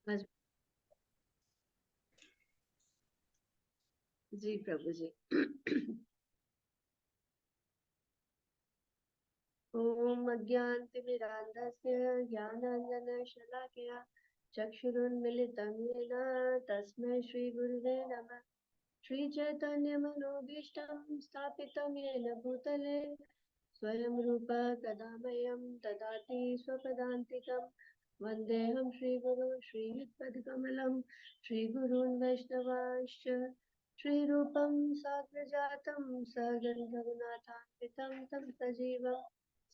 बस। जी प्रभु जी। ओम अज्ञानतिमिरान्धस्य ज्ञानाञ्जनशलाकया चक्षुरुन्मिलितं येन तस्मै श्रीगुरुवे नमः। श्रीचैतन्यमनोभीष्टं स्थापितं येन भूतले स्वयं रूपा कदा मह्यं ददाति स्वपदान्तिकं। वन्देऽहं श्रीगुरुं श्रीयुतपदकमलं श्रीगुरून् वैष्णवांश्च श्रीरूपं साग्रजातं सहगणरघुनाथान्वितं तं सजीवं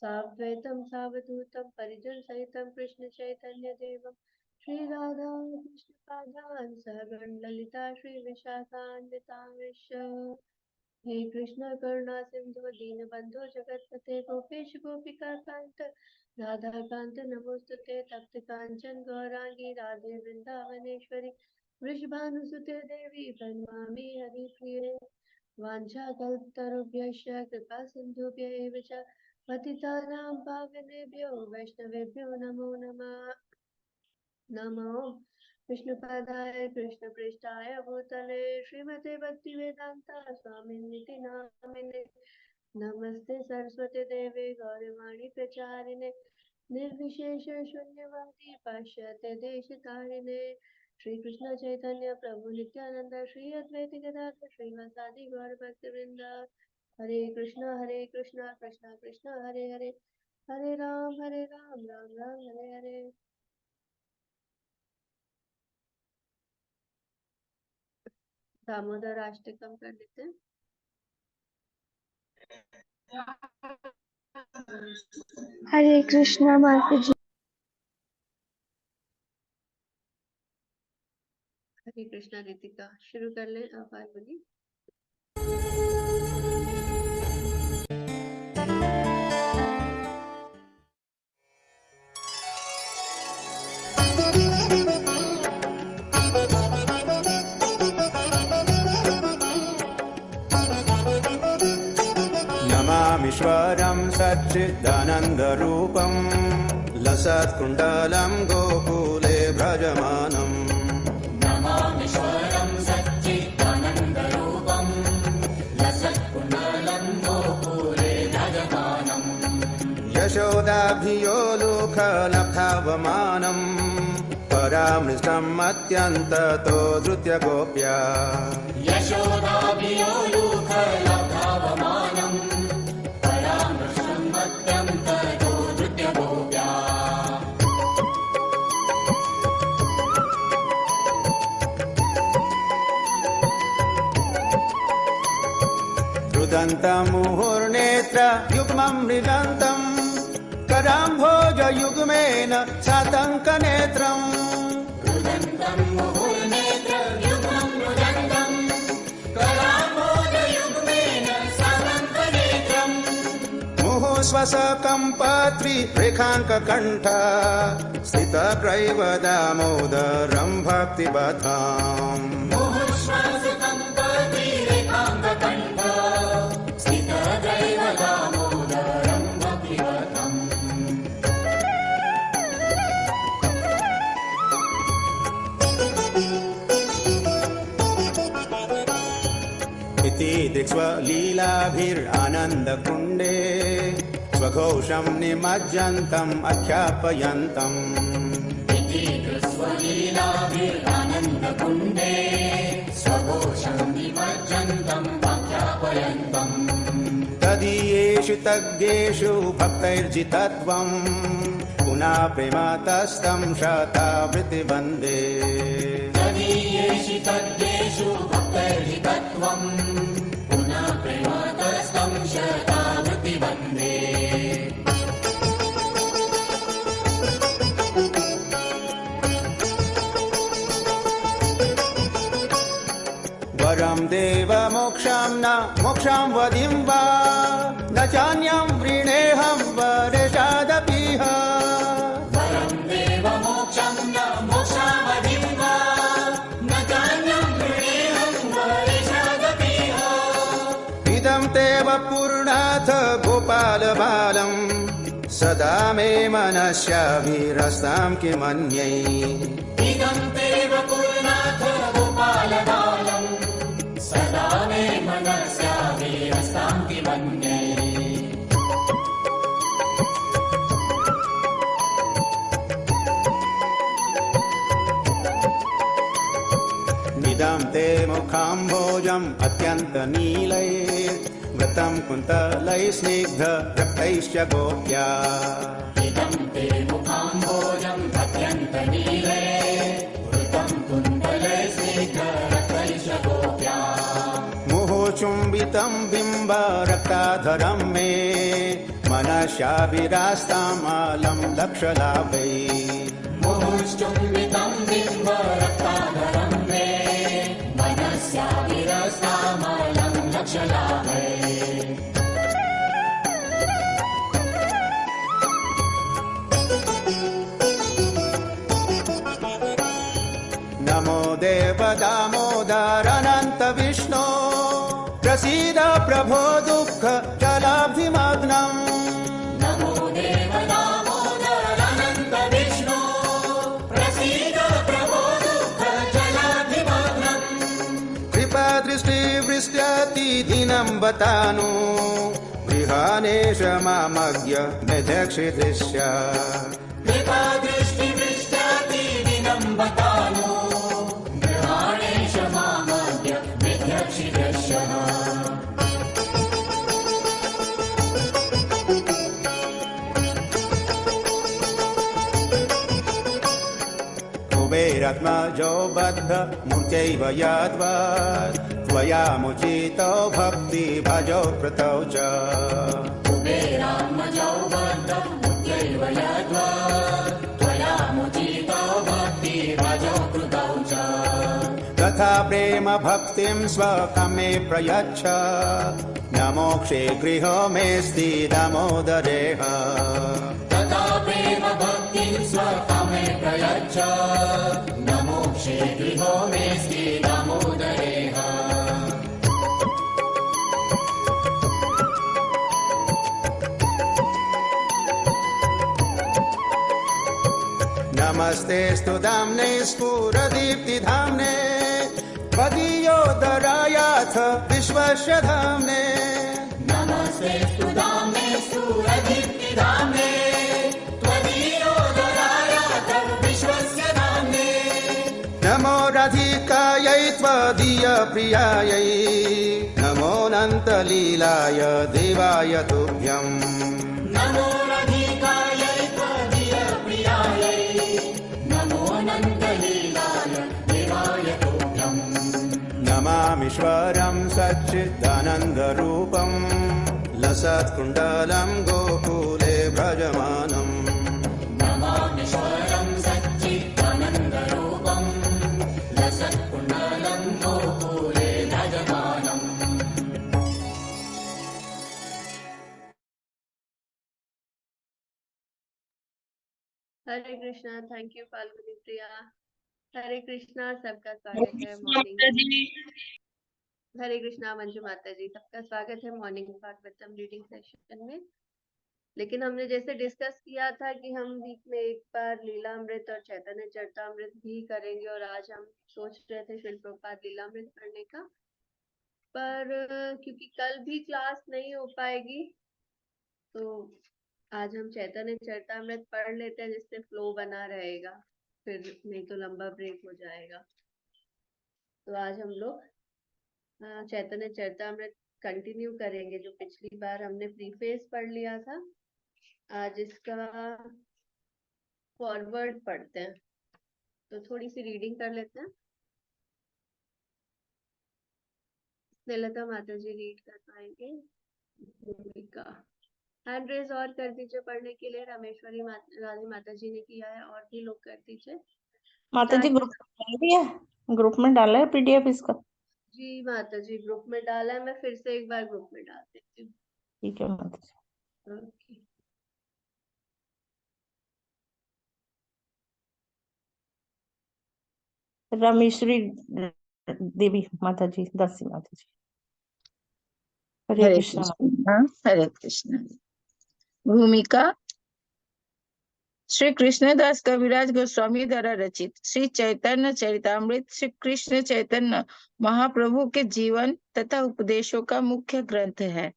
साद्वैतं सावधूतं परिजनसहितं कृष्णचैतन्यदेवं श्रीराधा कृष्णपादान् सहगण ललिता श्रीविशाखान्वितांश्च। हे कृष्ण करुणा सिंधु दीनबंधु जगतपते गोपेश गोपिका कांत राधा कांत नमोस्तुते तप्त कांचन गौरांगी राधे वृंदावनेश्वरी वृषभानुसुते देवी प्रणमामि हरिप्रिये। वाञ्छाकल्पतरुभ्यश्च कृपा सिन्धुभ्य एव च पतितानां पावनेभ्यो वैष्णवेभ्यो नमो नमः। नमो विष्णुपादाय कृष्णपृष्ठाय भूतले श्रीमते भक्तिवेदांता स्वामिनिति नामिने। नमस्ते सरस्वती देवे गौरवाणी प्रचारिणे निर्विशेष शून्यवादी पाश्चात्य देशतारिणे। श्री कृष्ण चैतन्य प्रभु नित्यानंद श्री अद्वैत गदाधर श्रीवासादि गौर भक्तवृंद। हरे कृष्णा कृष्णा कृष्णा हरे हरे, हरे राम राम राम हरे हरे। दामोदर अष्टकम कर लेते हैं। हरे कृष्णा माता जी। हरे कृष्णा रितिका शुरू कर ले आप बोली। नमामीश्वरं सच्चिदानन्दरूपं लसत्कुण्डलं गोकुले भ्रजमानम्। नमामीश्वरं सच्चिदानन्दरूपं लसत्कुण्डलं गोकुले भ्रजमानम्। यशोदाभियो लोकलब्धावमानम् परामृष्टम् अत्यन्ततो धृत्यगोप्या। यशोदाभियो लोकलब्धावमानम् परामृष्टम् अत्यन्ततो धृत्यगोप्या। रुदन्तमुहुर्नेत्र युग्मं मृगन्तम् कराम्भोजयुग्मेन सातङ्कनेत्रम्। रुदन्तं मुहुर्नेत्रं युग्मं रुदन्तं कराम्भोजयुग्मेन सातङ्कनेत्रम्। मुहुःश्वसकम्पत्रि रेखाङ्ककण्ठ स्थितग्रैव दामोदरं भक्तिबद्धाम्। मुहुःश्वासकम्पतिरेखाङ्ककण्ठ स्थितदैव दामोदरं भक्तिवतम्। इति दिक्स्वलीलाभिरानन्दकुण्डे स्वघोषं निमज्जन्तम् अख्यापयन्तम्। इति कृष्णलीलाभिरानन्दकुण्डे स्वघोषं निमज्जन्तम् आख्यापयन्तम्। तदीयेषु तज्ञेषु भक्तैर्जितत्वम् पुनः प्रेमतस्तं शतावृत्तिवन्दे। तदीयेषु तद्येषु भक्तैर्हितत्वम् पुनः प्रेमतस्तं शतावृत्तिवन्दे। वरं देव मोक्षं न मोक्षं वदिं वा न चान्यं वृणेऽहं वरेशादपीह। वरं देव मोक्षं न मोक्षावधिं वा न चान्यं वृणेऽहं वरेशादपीह। इदं ते वपुर्नाथ गोपालबालं सदा मे मनस्याभिरस्तां किमन्यै इदं ते वपुर्नाथ गोपालबालम् सदा मे मनस्याभिरस्तां किमन्ये निदं ते मुखाम्भोजम् अत्यन्तनीलैर्वृतं कुन्तलैः स्निग्ध रक्तैश्च गोप्या इदं ते मुखाम्भोजम् अत्यन्तनीले वृतं कुन्तले स्निग्धरक्तैश्च गोप्या मुहुचुम्बितं बिम्ब रक्ताधरं मे मनस्याभिरास्तामालं लक्षलाभै मुहुश्चुम्बितं बिम्बरक्ताधरं मे मनस्याभिरस्तामलं लक्षलाभे नमो देव दामोदर अनन्त विष्णो प्रसीद प्रभो दुःख जलाब्धिमग्नम् नमो देव दामोदर अनन्त विष्णो प्रसीद प्रभो दुःख जलाभिमग्नम् कृपा दृष्टिवृष्ट्यति दिनं बतानु गृहानेश मामज्ञ मेधक्षिदृश्य कृपा दृष्टिवृष्ट्याति दिनं बतानो गृहाणेश मामद्य विध्यक्षिदर्शः कुबेरात्मजो बद्ध मूर्त्यैव यद्वत् त्वया मुचितो भक्ति भजो कृतौ च कुबेरात्मजौ बद्धं मुख्यैव यद्वा त्वया मुचितो भक्ति भजो कृतौ च तथा प्रेम भक्तिं स्वकमे प्रयच्छ न मोक्षे गृहो मेऽस्ति दामोदरेह तथा प्रेम भक्तिं स्वकामे प्रयच्छ न मोक्षे गृहो मेऽस्ति दामोदरेह नमस्तेऽस्तु दाम्ने स्फुरदीप्तिधाम्ने त्वदीयोदरायाथ विश्वस्य धाम्ने नमस्ते सुदाम्ने सुरदीप्तिदाम्ने त्वदीयोदरायाथ विश्वस्य धाम्ने नमो राधिकायै त्वदीयप्रियायै नमोऽनन्तलीलाय देवाय तुभ्यम् नमो रधिकायै त्वदीयप्रियायै नमो अनन्तलीलाय देवाय तुभ्यम् नमामीश्वरं सच्चिदानन्दरूपं लसत्कुण्डलं गोकुले भजमानम् नमामीश्वरं सच्चिदानन्दरूपं लसत्कुण्डलं गोकुले भजमानम् हरे कृष्णा। थैंक यू फाल्गुनी प्रिया। हरे कृष्णा। सबका स्वागत है मॉर्निंग। हरे कृष्णा मंजू माता जी, सबका स्वागत है मॉर्निंग भागवतम रीडिंग सेशन में। लेकिन हमने जैसे डिस्कस किया था कि हम वीक में एक बार लीलामृत और चैतन्य चरितामृत भी करेंगे, और आज हम सोच रहे थे श्रील प्रभुपाद लीलामृत पढ़ने का, पर क्योंकि कल भी क्लास नहीं हो पाएगी तो आज हम चैतन्य चरितामृत पढ़ लेते हैं, जिससे फ्लो बना रहेगा, फिर नहीं तो लंबा ब्रेक हो जाएगा। तो आज हम लोग चैतन्य चरितामृत कंटिन्यू करेंगे, जो पिछली बार हमने प्रीफेस पढ़ लिया था। आज इसका फॉरवर्ड पढ़ते हैं, तो थोड़ी सी रीडिंग कर लेते हैं। स्नेहलता माता जी रीड कर पाएंगे? भूमिका हैंड रेज और कर दीजिए पढ़ने के लिए। रामेश्वरी रानी माता जी ने किया है, और भी लोग कर दीजिए। माता जी ग्रुप में डाल दिया, ग्रुप में डाला है पीडीएफ इसका? जी माता जी ग्रुप में डाला है, मैं फिर से एक बार ग्रुप में डाल देती हूँ। ठीक है माता जी। ओके। रामेश्वरी देवी माता जी, दासी माता जी। हरे हरे कृष्णा। कृष्णा। हरे कृष्णा। भूमिका श्री कृष्णदास कविराज गोस्वामी द्वारा रचित श्री चैतन्य चरितामृत श्री कृष्ण चैतन्य महाप्रभु के जीवन तथा उपदेशों का मुख्य ग्रंथ है।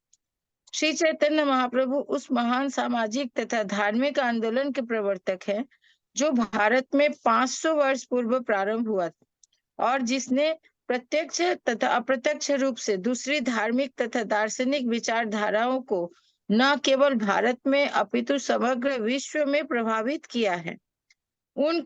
श्री चैतन्य महाप्रभु उस महान सामाजिक तथा धार्मिक आंदोलन के प्रवर्तक हैं जो भारत में 500 वर्ष पूर्व प्रारंभ हुआ और जिसने प्रत्यक्ष तथा अप्रत्यक्ष रूप से दूसरी धार्मिक तथा दार्शनिक विचारधाराओं को न केवल भारत में अपितु समग्र विश्व में प्रभावित किया है। उन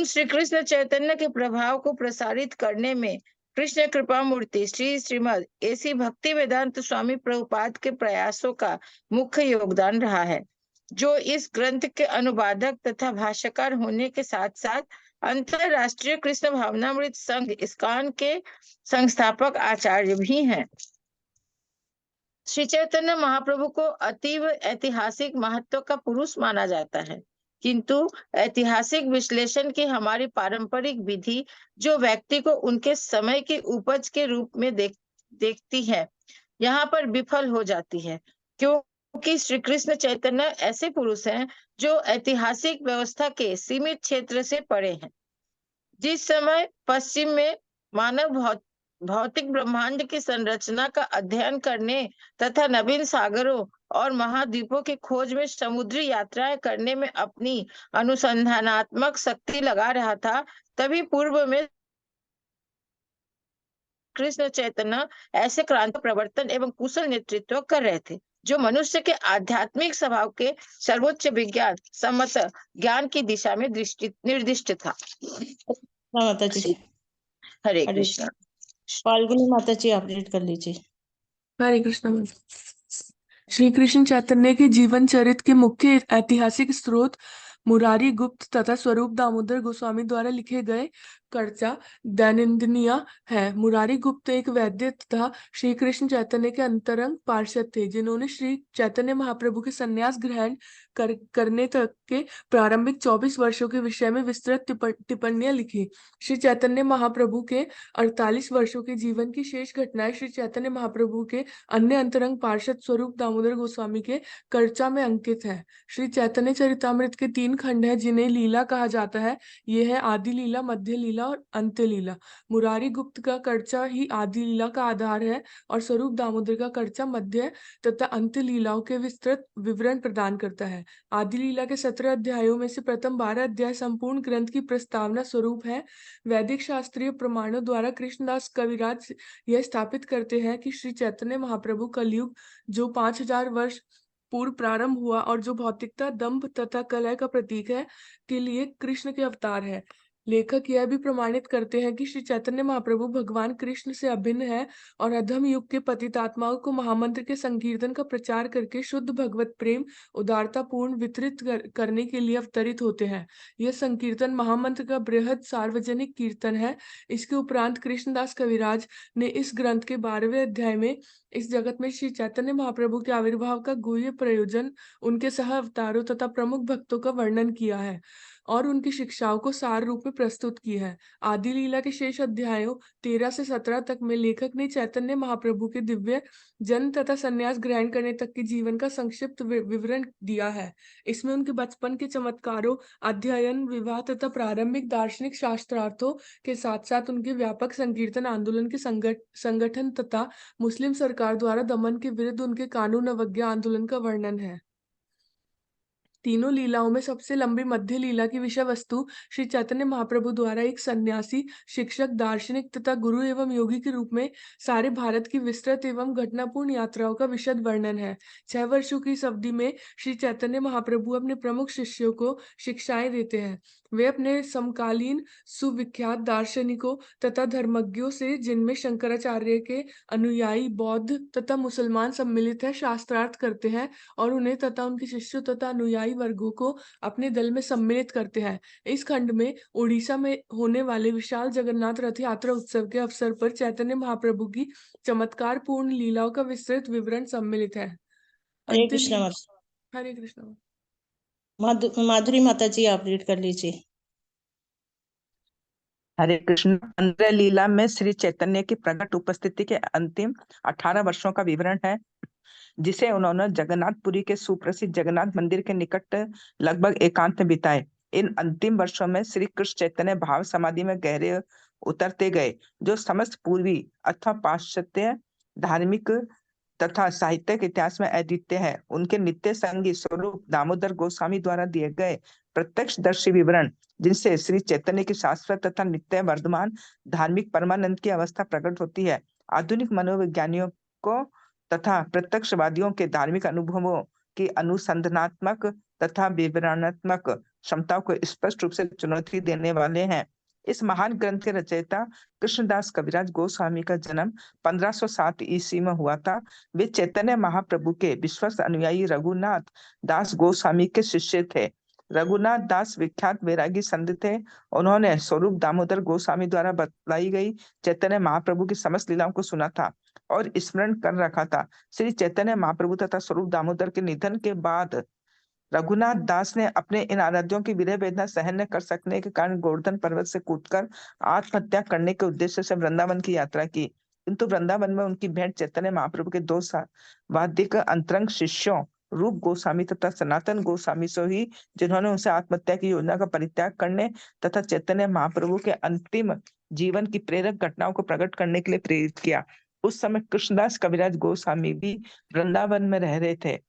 श्री कृष्ण चैतन्य के प्रभाव को प्रसारित करने में कृष्ण कृपा मूर्ति श्री श्रीमद एसी भक्ति वेदांत स्वामी प्रभुपाद के प्रयासों का मुख्य योगदान रहा है, जो इस ग्रंथ के अनुवादक तथा भाष्यकार होने के साथ साथ अंतरराष्ट्रीय कृष्ण भावनामृत संघ इस्कॉन के संस्थापक आचार्य भी हैं। श्री चैतन्य महाप्रभु को अतीव ऐतिहासिक महत्व का पुरुष माना जाता है, किंतु ऐतिहासिक विश्लेषण की हमारी पारंपरिक विधि जो व्यक्ति को उनके समय की उपज के रूप में देखती है, यहाँ पर विफल हो जाती है, क्योंकि श्री कृष्ण चैतन्य ऐसे पुरुष हैं जो ऐतिहासिक व्यवस्था के सीमित क्षेत्र से परे हैं। जिस समय पश्चिम में मानव भौतिक ब्रह्मांड की संरचना का अध्ययन करने तथा नवीन सागरों और महाद्वीपों की खोज में समुद्री यात्राएं करने में अपनी अनुसंधानात्मक शक्ति लगा रहा था, तभी पूर्व में कृष्ण चैतन्य ऐसे क्रांति प्रवर्तन एवं कुशल नेतृत्व कर रहे थे जो मनुष्य के आध्यात्मिक स्वभाव के सर्वोच्च विज्ञान सम्मत ज्ञान की दिशा में निर्दिष्ट था। माता जी। हरे कृष्ण। फाल्गुनी माता जी, आप रीड कर लीजिए। हरे कृष्ण। श्री कृष्ण चैतन्य के जीवन चरित्र के मुख्य ऐतिहासिक स्रोत मुरारी गुप्त तथा स्वरूप दामोदर गोस्वामी द्वारा लिखे गए कर्चा दैनंदिनिया है। मुरारी गुप्त एक वैद्य तथा श्री कृष्ण चैतन्य के अंतरंग पार्षद थे, जिन्होंने श्री चैतन्य महाप्रभु के संन्यास ग्रहण करने तक के प्रारंभिक 24 वर्षों के विषय में विस्तृत टिप्पणियां लिखी। श्री चैतन्य महाप्रभु के 48 वर्षों के जीवन की शेष घटनाएं श्री चैतन्य महाप्रभु के अन्य अंतरंग पार्षद स्वरूप दामोदर गोस्वामी के कर्चा में अंकित है। श्री चैतन्य चरितामृत के 3 खंड है जिन्हें लीला कहा जाता है। ये है आदि लीला, मध्य लीला और अंत्य लीला। मुरारी गुप्त का कर्चा ही आदि लीला का आधार है और स्वरूप दामोदर का कर्चा मध्य तथा अंत्य लीलाओं के विस्तृत विवरण प्रदान करता है। आदि लीला के 17 अध्यायों में से प्रथम 12 अध्याय संपूर्ण ग्रंथ की प्रस्तावना स्वरूप है। वैदिक शास्त्रीय प्रमाणों द्वारा कृष्णदास कविराज यह स्थापित करते हैं कि श्री चैतन्य महाप्रभु कलयुग जो 5000 वर्ष पूर्व प्रारंभ हुआ और जो भौतिकता, दंभ तथा कलह का प्रतीक है, के लिए कृष्ण के अवतार है। लेखक यह भी प्रमाणित करते हैं कि श्री चैतन्य महाप्रभु भगवान कृष्ण से अभिन्न है और अधम युग के पतितात्माओं को महामंत्र के संकीर्तन का प्रचार करके शुद्ध भगवत प्रेम उदारता पूर्ण वितरित करने के लिए अवतरित होते हैं। यह संकीर्तन महामंत्र का बृहद सार्वजनिक कीर्तन है। इसके उपरांत कृष्णदास कविराज ने इस ग्रंथ के 12वें अध्याय में इस जगत में श्री चैतन्य महाप्रभु के आविर्भाव का गुह्य प्रयोजन, उनके सह अवतारों तथा प्रमुख भक्तों का वर्णन किया है और उनकी शिक्षाओं को सार रूप में प्रस्तुत की है। आदि लीला के शेष अध्यायों 13 से 17 तक में लेखक ने चैतन्य महाप्रभु के दिव्य जन्म तथा संन्यास ग्रहण करने तक के जीवन का संक्षिप्त विवरण दिया है। इसमें उनके बचपन के चमत्कारों, अध्ययन, विवाह तथा प्रारंभिक दार्शनिक शास्त्रार्थों के साथ साथ उनके व्यापक संकीर्तन आंदोलन के संगठन तथा मुस्लिम सरकार द्वारा दमन के विरुद्ध उनके कानून अवज्ञा आंदोलन का वर्णन है। तीनों लीलाओं में सबसे लंबी मध्य लीला की विषय वस्तु श्री चैतन्य महाप्रभु द्वारा एक सन्यासी, शिक्षक, दार्शनिक तथा गुरु एवं योगी के रूप में सारे भारत की विस्तृत एवं घटनापूर्ण यात्राओं का विशद वर्णन है। 6 वर्षों की इस अवधि में श्री चैतन्य महाप्रभु अपने प्रमुख शिष्यों को शिक्षाएं देते हैं। वे अपने समकालीन सुविख्यात दार्शनिकों तथा धर्मज्ञों से, जिनमें शंकराचार्य के अनुयायी बौद्ध तथा मुसलमान सम्मिलित है, शास्त्रार्थ करते हैं और उन्हें तथा उनके शिष्यों तथा अनुयायी वर्गों को अपने दल में सम्मिलित करते हैं। इस खंड में उड़ीसा में होने वाले विशाल जगन्नाथ रथ यात्रा उत्सव के अवसर पर चैतन्य महाप्रभु की चमत्कार पूर्ण लीलाओं का विस्तृत विवरण सम्मिलित है। हरे कृष्ण। हरे कृष्ण। माधुरी माता जी, आप रीड कर लीजिए। हरे कृष्ण। 15 लीला में श्री चैतन्य की प्रकट उपस्थिति के अंतिम 18 वर्षों का विवरण है। जिसे उन्होंने जगन्नाथपुरी के सुप्रसिद्ध जगन्नाथ मंदिर के निकट लगभग एकांत में बिताए। इन अंतिम वर्षों में श्री कृष्ण चैतन्य भाव समाधि में गहरे उतरते गए, जो समस्त पूर्वी अथवा पाश्चात्य धार्मिक तथा साहित्यिक इतिहास में अद्वितीय है। उनके नित्य संगी स्वरूप दामोदर गोस्वामी द्वारा दिए गए प्रत्यक्षदर्शी विवरण, जिनसे श्री चैतन्य की शाश्वत तथा नित्य वर्धमान धार्मिक परमानंद की अवस्था प्रकट होती है, आधुनिक मनोवैज्ञानिकों को तथा प्रत्यक्षवादियों के धार्मिक अनुभवों की अनुसंधानात्मक तथा विवरणात्मक क्षमताओं को स्पष्ट रूप से चुनौती देने वाले हैं। इस महान ग्रंथ के रचयिता कृष्णदास कविराज गोस्वामी का जन्म 1507 ईस्वी में हुआ था। वे चैतन्य महाप्रभु के विश्वस्त अनुयायी रघुनाथ दास गोस्वामी के शिष्य थे। रघुनाथ दास विख्यात वैरागी संत थे। उन्होंने स्वरूप दामोदर गोस्वामी द्वारा बतलाई गई चैतन्य महाप्रभु की समस्त लीलाओं को सुना था और स्मरण कर रखा था। श्री चैतन्य महाप्रभु तथा स्वरूप दामोदर के निधन के बाद रघुनाथ दास ने अपने इन आराध्यों की विरह वेदना सहन न कर सकने के कारण गोवर्धन पर्वत से कूदकर आत्महत्या करने के उद्देश्य से वृंदावन की यात्रा की, किंतु वृंदावन में उनकी भेंट चैतन्य महाप्रभु के दो वादिक अंतरंग शिष्यों रूप गोस्वामी तथा सनातन गोस्वामी से हुई, जिन्होंने उनसे आत्महत्या की योजना का परित्याग करने तथा चैतन्य महाप्रभु के अंतिम जीवन की प्रेरक घटनाओं को प्रकट करने के लिए प्रेरित किया। उस समय कृष्णदास कविराज गोस्वामी भी वृंदावन में रह रहे थे,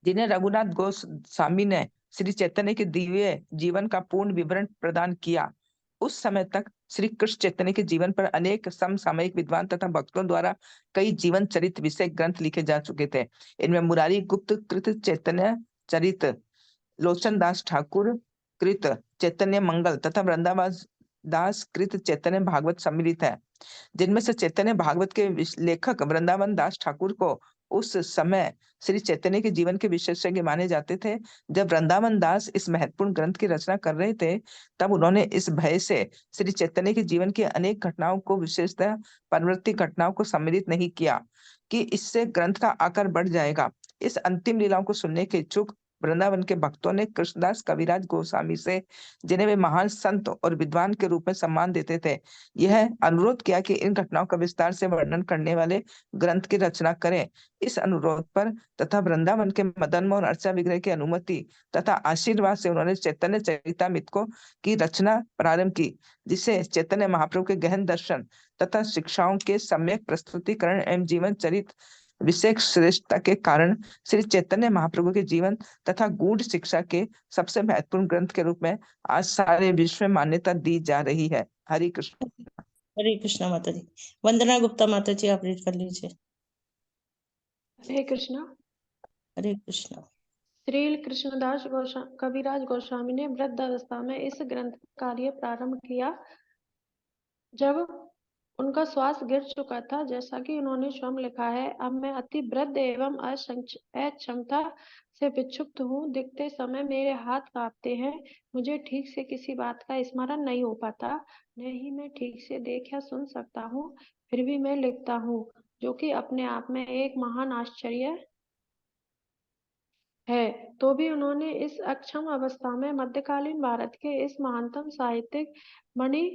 जिन्हें रघुनाथ गोस्वामी ने श्री चैतन्य के दिव्य जीवन का पूर्ण विवरण प्रदान किया। उस समय तक श्री कृष्ण चैतन्य के जीवन पर अनेक समसामयिक विद्वान तथा भक्तों द्वारा कई जीवन चरित्र विषय ग्रंथ लिखे जा चुके थे। इनमें मुरारी गुप्त कृत चैतन्य चरित, लोचन दास ठाकुर कृत चैतन्य मंगल तथा वृंदावन दास कृत चैतन्य भागवत सम्मिलित है, जिनमें से चैतन्य भागवत के लेखक वृंदावन दास ठाकुर को उस समय श्री चैतन्य के जीवन के विशेषज्ञ माने जाते थे। जब वृंदावन दास इस महत्वपूर्ण ग्रंथ की रचना कर रहे थे, तब उन्होंने इस भय से श्री चैतन्य के जीवन की अनेक घटनाओं को, विशेषतः परवर्ती घटनाओं को सम्मिलित नहीं किया कि इससे ग्रंथ का आकार बढ़ जाएगा। इस अंतिम लीलाओं को सुनने के इच्छुक वृंदावन के भक्तों ने कृष्णदास कविराज गोस्वामी से, जिन्हें वे महान संत और विद्वान के रूप में सम्मान देते थे, यह अनुरोध किया कि इन घटनाओं का विस्तार से वर्णन करने वाले ग्रंथ की रचना करें। इस अनुरोध पर तथा वृंदावन के मदन मोहन अर्चा विग्रह की अनुमति तथा आशीर्वाद से उन्होंने चैतन्य चरितामृत की रचना प्रारंभ की, जिसे चैतन्य महाप्रभु के गहन दर्शन तथा शिक्षाओं के सम्यक प्रस्तुतिकरण एवं जीवन चरित्र विशेष श्रेष्ठता के कारण श्री चैतन्य महाप्रभु के जीवन तथा गूढ़ शिक्षा के सबसे महत्वपूर्ण ग्रंथ के रूप में आज सारे विश्व में मान्यता दी जा रही है। हरे कृष्ण। हरे कृष्णा माता जी। वंदना गुप्ता माता जी, आप रीड कर लीजिए। हरे कृष्णा। हरे कृष्णा। श्री कृष्णदास कविराज गोस्वामी ने वृद्ध अवस्था में इस ग्रंथ का कार्य प्रारंभ किया, जब उनका श्वास गिर चुका था। जैसा कि उन्होंने स्वयं लिखा है, अब मैं अति वृद्ध एवं अक्षमता से विक्षुब्ध हूँ। दिखते समय मेरे हाथ कांपते हैं। मुझे ठीक से किसी बात का स्मरण नहीं हो पाता, न ही मैं ठीक से देख या सुन सकता हूँ। फिर भी मैं लिखता हूँ, जो कि अपने आप में एक महान आश्चर्य है। तो भी उन्होंने इस अक्षम अवस्था में मध्यकालीन भारत के इस महानतम साहित्यिक मणि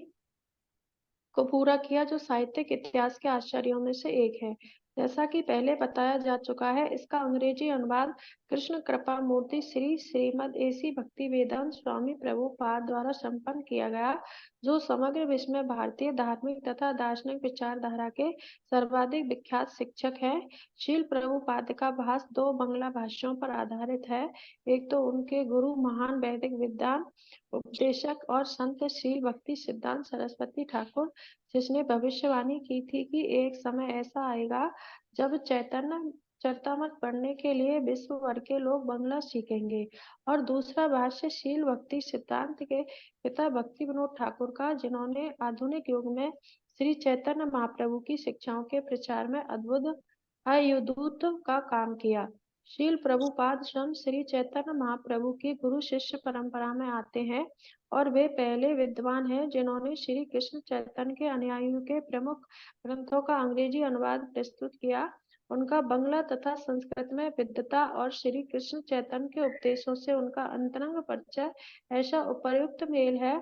को पूरा किया, जो साहित्यिक इतिहास के आश्चर्यों में से एक है। जैसा कि पहले बताया जा चुका है, इसका अंग्रेजी अनुवाद कृष्ण कृपा मूर्ति श्रीमद एसी भक्ति वेदांत स्वामी प्रभुपाद द्वारा संपन्न किया गया, जो समग्र विश्व में भारतीय धार्मिक तथा दार्शनिक विचारधारा के सर्वाधिक विख्यात शिक्षक हैं। शील प्रभुपाद का भाष्य 2 बंगला भाष्यों पर आधारित है। एक तो उनके गुरु महान वैदिक विद्वान उपदेशक और संत शील भक्ति सिद्धांत सरस्वती ठाकुर, जिसने भविष्यवाणी की थी कि एक समय ऐसा आएगा जब चैतन्य चरितामृत पढ़ने के लिए विश्व भर के लोग बंगला सीखेंगे। और दूसरा भाष्य शील भक्ति सिद्धांत के पिता भक्ति विनोद ठाकुर का, जिन्होंने आधुनिक युग में श्री चैतन्य महाप्रभु की शिक्षाओं के प्रचार में अद्भुत का काम किया। शील प्रभुपाद स्वयं श्री चैतन्य महाप्रभु की गुरु शिष्य परंपरा में आते हैं और वे पहले विद्वान हैं जिन्होंने श्री कृष्ण चैतन्य के अनुयायियों के प्रमुख ग्रंथों का अंग्रेजी अनुवाद प्रस्तुत किया। उनका बंगला तथा संस्कृत में विद्वता और श्री कृष्ण चैतन्य के उपदेशों से उनका अंतरंग परिचय ऐसा उपयुक्त मेल है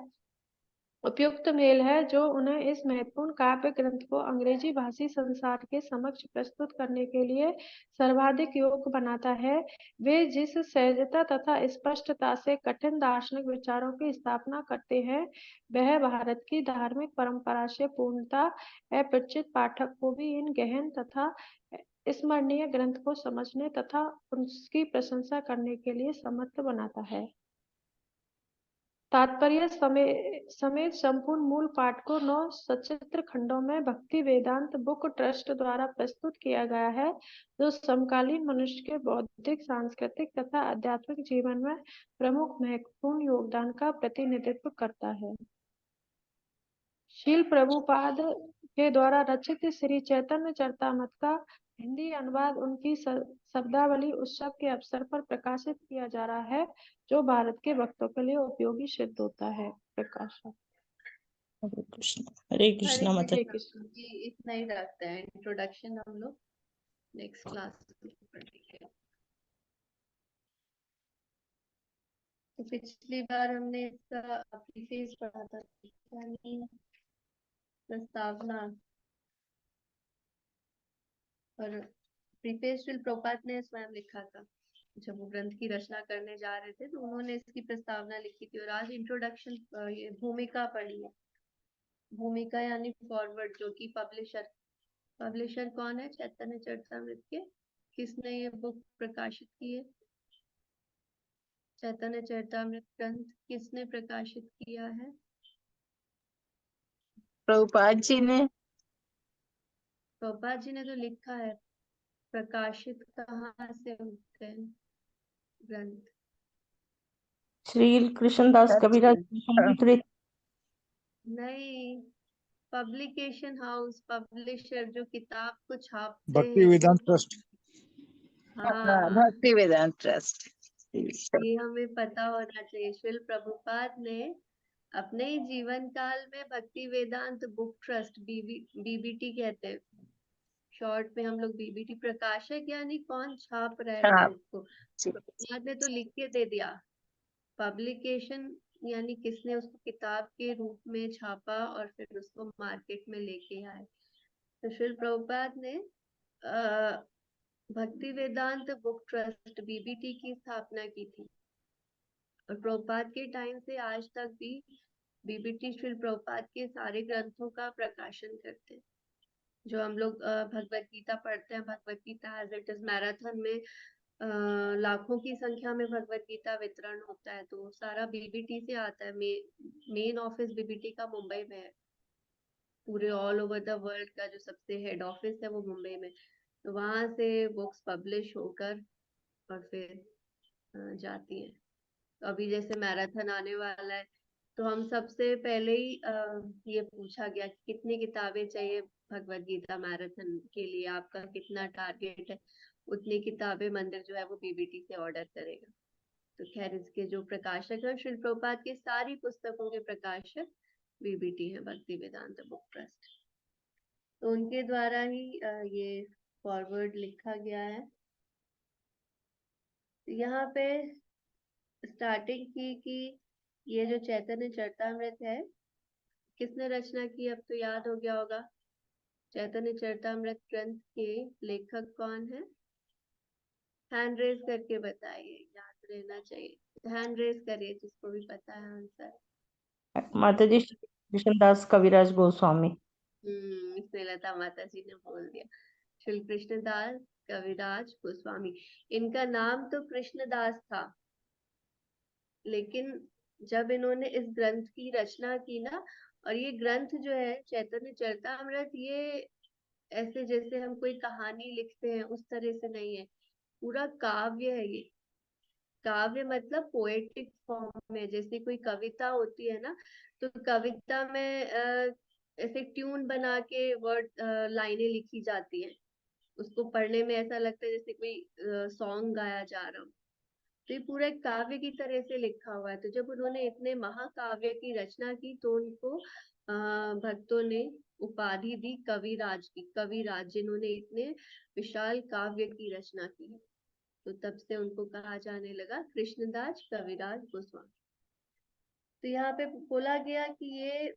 उपयुक्त मेल है जो उन्हें इस महत्वपूर्ण काव्य ग्रंथ को अंग्रेजी भाषी संसार के समक्ष प्रस्तुत करने के लिए सर्वाधिक योग्य बनाता है। वे जिस सहजता तथा स्पष्टता से कठिन दार्शनिक विचारों की स्थापना करते हैं, वह भारत की धार्मिक परंपरा से पूर्णतः अपरिचित पाठक को भी इन गहन तथा स्मरणीय ग्रंथ को समझने तथा उसकी प्रशंसा करने के लिए समर्थ बनाता है। तात्पर्य समेत संपूर्ण मूल पाठ को 9 सचित्र खंडों में भक्ति वेदांत बुक ट्रस्ट द्वारा प्रस्तुत किया गया है, जो समकालीन मनुष्य के बौद्धिक, सांस्कृतिक तथा आध्यात्मिक जीवन में प्रमुख महत्वपूर्ण योगदान का प्रतिनिधित्व करता है। शील प्रभुपाद के द्वारा रचित श्री चैतन्य चरितामृत का हिंदी अनुवाद उनकी शब्दावली उत्सव के अवसर पर प्रकाशित किया जा रहा है, जो भारत के भक्तों के लिए उपयोगी सिद्ध होता है। प्रकाशक। हरे कृष्ण हरे माता हरे कृष्ण कृष्ण। जी, इतना ही रखते हैं इंट्रोडक्शन, हम लोग नेक्स्ट क्लास पढ़ेंगे। तो पिछली बार हमने इसका प्रीफेस पढ़ा था, यानी प्रस्तावना, और प्रीफेस श्रील प्रभुपाद ने स्वयं लिखा था। जब वो ग्रंथ की रचना करने जा रहे थे तो उन्होंने इसकी प्रस्तावना लिखी थी। और आज इंट्रोडक्शन, ये भूमिका पढ़ी है। भूमिका यानी फॉरवर्ड, जो कि पब्लिशर कौन है चैतन्य चरितामृत के, किसने ये बुक प्रकाशित की है? चैतन्य चरितामृत ग्रंथ किसने प्रकाशित किया है? प्रभुपाद जी ने। प्रभुपाद जी ने तो लिखा है, प्रकाशित कहाँ से होते हैं ग्रंथ? श्री कृष्णदास कविराज गोस्वामी नहीं, पब्लिकेशन हाउस, पब्लिशर जो किताब को छापते भक्ति हैं वेदांत वो। ट्रस्ट। हाँ, भक्ति वेदांत ट्रस्ट। ये हमें पता होना चाहिए। श्रील प्रभुपाद ने अपने ही जीवन काल में भक्ति वेदांत बुक ट्रस्ट, बीबीटी कहते हैं शॉर्ट में हम लोग, बीबीटी, प्रकाशक यानी कौन छाप रहा है हाँ, ग्रंथ को, ने तो लिख के दे दिया। पब्लिकेशन यानी किसने उसको किताब के रूप में छापा और फिर उसको मार्केट में लेके आए। तो श्रील प्रभुपाद ने भक्ति वेदांत बुक ट्रस्ट बीबीटी की स्थापना की थी। और प्रभुपाद के टाइम से आज तक भी बीबीटी श्रील प्रभुपाद के सारे ग्रंथों का प्रकाशन करते हैं। जो हम लोग भगवत गीता पढ़ते हैं, Bhagavad Gita as it is marathon में लाखों की संख्या में भगवत गीता वितरण होता है, तो सारा बीबीटी से आता है। मेन ऑफिस बीबीटी का मुंबई में है। पूरे ऑल ओवर द वर्ल्ड का जो सबसे हेड ऑफिस है वो मुंबई में, तो वहां से बुक्स पब्लिश होकर और फिर जाती है। तो अभी जैसे मैराथन आने वाला है, तो हम सबसे पहले ही ये पूछा गया कि कितनी किताबें चाहिए भगवत गीता मैराथन के लिए, आपका कितना टारगेट है, उतनी किताबें मंदिर जो है वो बीबीटी से ऑर्डर करेगा। तो खैर, इसके जो प्रकाशक है श्रील प्रभुपाद की सारी पुस्तकों के प्रकाशक बीबीटी है, भक्ति वेदांत बुक ट्रस्ट। तो उनके द्वारा ही ये फॉरवर्ड लिखा गया है। यहाँ पे स्टार्टिंग की कि ये जो चैतन्य चरितामृत है किसने रचना की, अब तो याद हो गया होगा। चैतन्य चरितामृत ग्रंथ के लेखक कौन है? हैंड रेज करके बताइए, याद रहना चाहिए। हैंड रेज करिए जिसको भी पता है आंसर। माता जी, श्री कृष्णदास कविराज गोस्वामी। इसमें लता माता जी ने बोल दिया। श्री कृष्णदास कविराज गोस्वामी, इनका नाम तो कृष्णदास था, लेकिन जब इन्होंने इस ग्रंथ की रचना की ना, और ये ग्रंथ जो है चैतन्य चरितामृत, ये ऐसे जैसे हम कोई कहानी लिखते हैं उस तरह से नहीं है, पूरा काव्य है ये। काव्य मतलब पोएटिक फॉर्म में, जैसे कोई कविता होती है ना, तो कविता में ऐसे ट्यून बना के वर्ड लाइनें लिखी जाती हैं, उसको पढ़ने में ऐसा लगता है जैसे कोई सॉन्ग गाया जा रहा हो। तो ये पूरा एक काव्य की तरह से लिखा हुआ है। तो जब उन्होंने इतने महाकाव्य की रचना की तो उनको भक्तों ने उपाधि दी कविराज की, कविराज जिन्होंने इतने विशाल काव्य की रचना की है। तो तब से उनको कहा जाने लगा कृष्णदास कविराज गोस्वामी। तो यहाँ पे बोला गया कि ये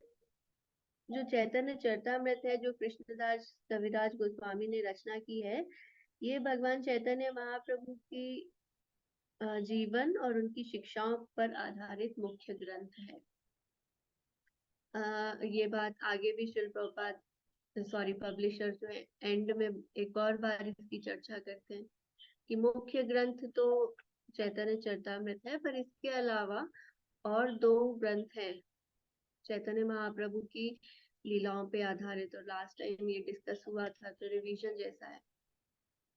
जो चैतन्य चरितामृत है, जो कृष्णदास कविराज गोस्वामी ने रचना की है, ये भगवान चैतन्य महाप्रभु की जीवन और उनकी शिक्षाओं पर आधारित मुख्य ग्रंथ है। ये बात आगे भी श्रील प्रभुपाद पब्लिशर जो है एंड में एक और बार इसकी चर्चा करते हैं कि मुख्य ग्रंथ तो चैतन्य चरितामृत है, पर इसके अलावा और 2 ग्रंथ हैं चैतन्य महाप्रभु की लीलाओं पे आधारित, और लास्ट टाइम ये डिस्कस हुआ था तो रिवीजन जैसा है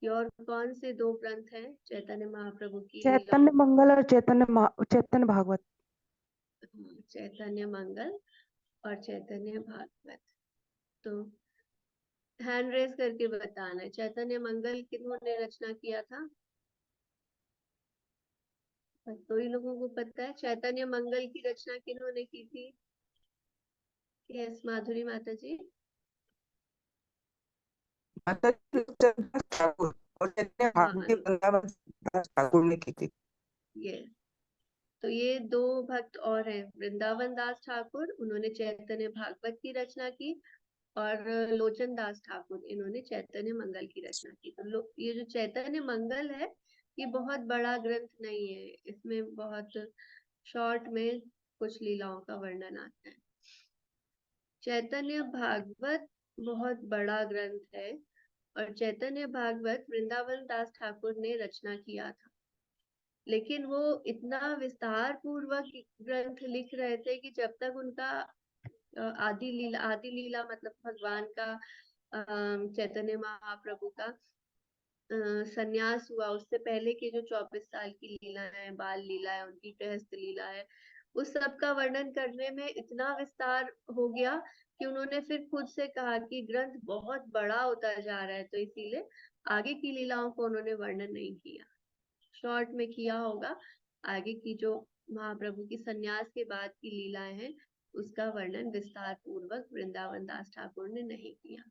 कि और कौन से 2 ग्रंथ हैं चैतन्य महाप्रभु की चैतन्य मंगल और चैतन्य भागवत। चैतन्य मंगल और चैतन्य भागवत। तो हैंड रेज करके बताना है, चैतन्य मंगल किन्होंने रचना किया था? बस 2 ही लोगों को पता है। चैतन्य मंगल की रचना किन्होंने की थी? यस, माधुरी माता जी। माता जी चंद्रदास ठाकुर और चैतन्य भागवती वृंदावन दास ठाकुर ने की थी। यस, तो ये 2 भक्त और हैं, वृंदावन दास ठाकुर, उन्होंने चैतन्य भागवत की रचना की, और लोचन दास ठाकुर, इन्होंने चैतन्य मंगल की रचना की। तो ये जो चैतन्य मंगल है, ये बहुत बड़ा ग्रंथ नहीं है, इसमें बहुत शॉर्ट में कुछ लीलाओं का वर्णन आता है। चैतन्य भागवत बहुत बड़ा ग्रंथ है, और चैतन्य भागवत वृंदावन दास ठाकुर ने रचना किया था, लेकिन वो इतना विस्तार पूर्वक ग्रंथ लिख रहे थे कि जब तक उनका आदि लीला मतलब भगवान का चैतन्य महाप्रभु का संन्यास हुआ, उससे पहले के जो 24 साल की लीला है, बाल लीला है, उनकी गृहस्थ लीला है, उस सब का वर्णन करने में इतना विस्तार हो गया कि उन्होंने फिर खुद से कहा कि ग्रंथ बहुत बड़ा होता जा रहा है, तो इसीलिए आगे की लीलाओं को उन्होंने वर्णन नहीं किया, शॉर्ट में किया होगा। आगे की जो महाप्रभु की संन्यास के बाद की लीलाएं हैं, उसका वर्णन विस्तार पूर्वक वृंदावन दास ठाकुर ने नहीं किया।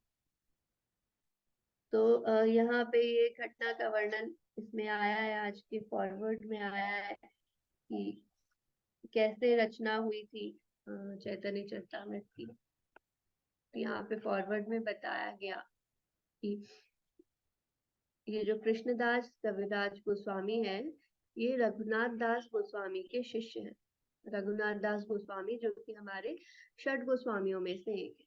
तो यहाँ पे ये घटना का वर्णन इसमें आया है, आज के फॉरवर्ड में आया है कि कैसे रचना हुई थी चैतन्य चरितामृत की। यहाँ पे फॉरवर्ड में बताया गया कि ये जो कृष्णदास कविराज गोस्वामी है, ये रघुनाथ दास गोस्वामी के शिष्य हैं। रघुनाथ दास गोस्वामी जो कि हमारे 6 गोस्वामियों में से एक है।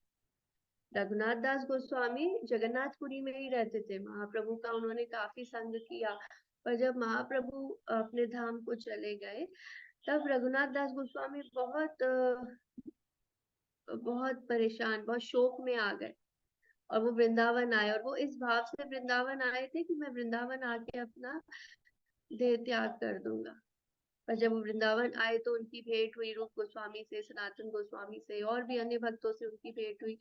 रघुनाथ दास गोस्वामी जगन्नाथपुरी में ही रहते थे, महाप्रभु का उन्होंने काफी संग किया, पर जब महाप्रभु अपने धाम को चले गए, तब रघुनाथ दास गोस्वामी बहुत परेशान, बहुत शोक में आ गए, और वो वृंदावन आए, और वो इस भाव से वृंदावन आए थे कि मैं वृंदावन आके अपना देह त्याग कर दूंगा। पर जब वो वृंदावन आए तो उनकी भेंट हुई रूप गोस्वामी से, सनातन गोस्वामी से, और भी अन्य भक्तों से उनकी भेंट हुई,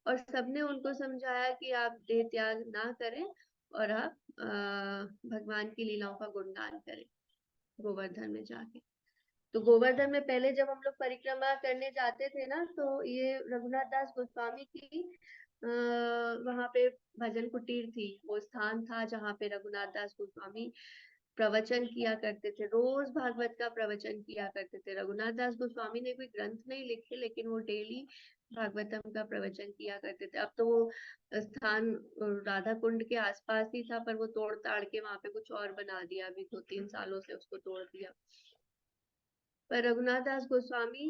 और सबने उनको समझाया कि आप देह त्याग ना करें और आप भगवान की लीलाओं का गुणगान करें गोवर्धन में जाके। तो गोवर्धन में पहले जब हम लोग परिक्रमा करने जाते थे ना, तो ये रघुनाथ दास गोस्वामी की वहां पे भजन कुटीर थी, वो स्थान था जहाँ पे रघुनाथ दास गोस्वामी प्रवचन किया करते थे, रोज भागवत का प्रवचन किया करते थे। रघुनाथ दास गोस्वामी ने कोई ग्रंथ नहीं लिखे, लेकिन वो डेली भागवतम का प्रवचन किया करते थे। अब तो वो स्थान राधा कुंड के आसपास ही था, पर वो तोड़ ताड़ के वहां पे कुछ और बना दिया, अभी 2-3 सालों से उसको तोड़ दिया। पर रघुनाथ दास गोस्वामी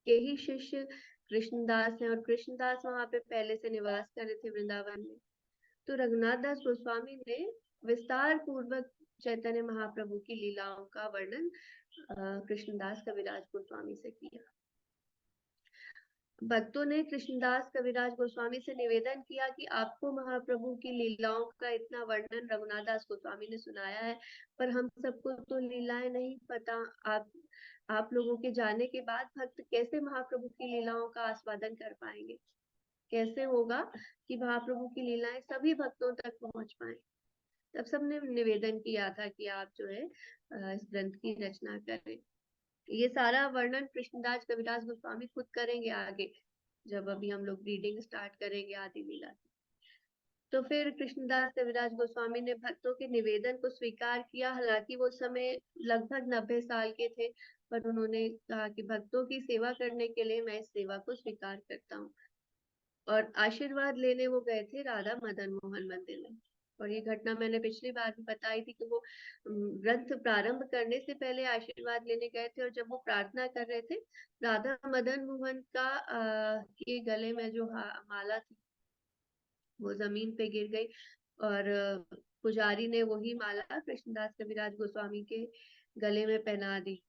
के ही शिष्य कृष्णदास हैं, और कृष्णदास वहां पे पहले से निवास कर रहे थे वृंदावन में। तो रघुनाथ दास गोस्वामी ने विस्तार पूर्वक चैतन्य महाप्रभु की लीलाओं का वर्णन कृष्णदास कविराज गोस्वामी से किया। भक्तों ने कृष्णदास कविराज गोस्वामी से निवेदन किया कि आपको महाप्रभु की लीलाओं का इतना वर्णन रघुनाथ दास गोस्वामी ने सुनाया है, पर हम सबको तो लीलाएं नहीं पता। आप लोगों के जाने के बाद भक्त कैसे महाप्रभु की लीलाओं का आस्वादन कर पाएंगे? कैसे होगा कि महाप्रभु की लीलाएं सभी भक्तों तक पहुंच पाए? तब सबने निवेदन किया था कि आप जो है इस ग्रंथ की रचना करें। ये सारा वर्णन कृष्णदास कविराज गोस्वामी खुद करेंगे आगे, जब अभी हम लोग रीडिंग स्टार्ट करेंगे आदि लीला। तो फिर कृष्णदास कविराज गोस्वामी ने भक्तों के निवेदन को स्वीकार किया। हालांकि वो समय लगभग 90 साल के थे, पर उन्होंने कहा कि भक्तों की सेवा करने के लिए मैं इस सेवा को स्वीकार करता हूँ। और आशीर्वाद लेने वो गए थे राधा मदन मोहन मंदिर में। और ये घटना मैंने पिछली बार भी बताई थी कि वो ग्रंथ प्रारंभ करने से पहले आशीर्वाद लेने गए थे, और जब वो प्रार्थना कर रहे थे, राधा मदन मोहन का के गले में जो माला थी वो जमीन पे गिर गई, और पुजारी ने वही माला कृष्णदास कविराज गोस्वामी के गले में पहना दी।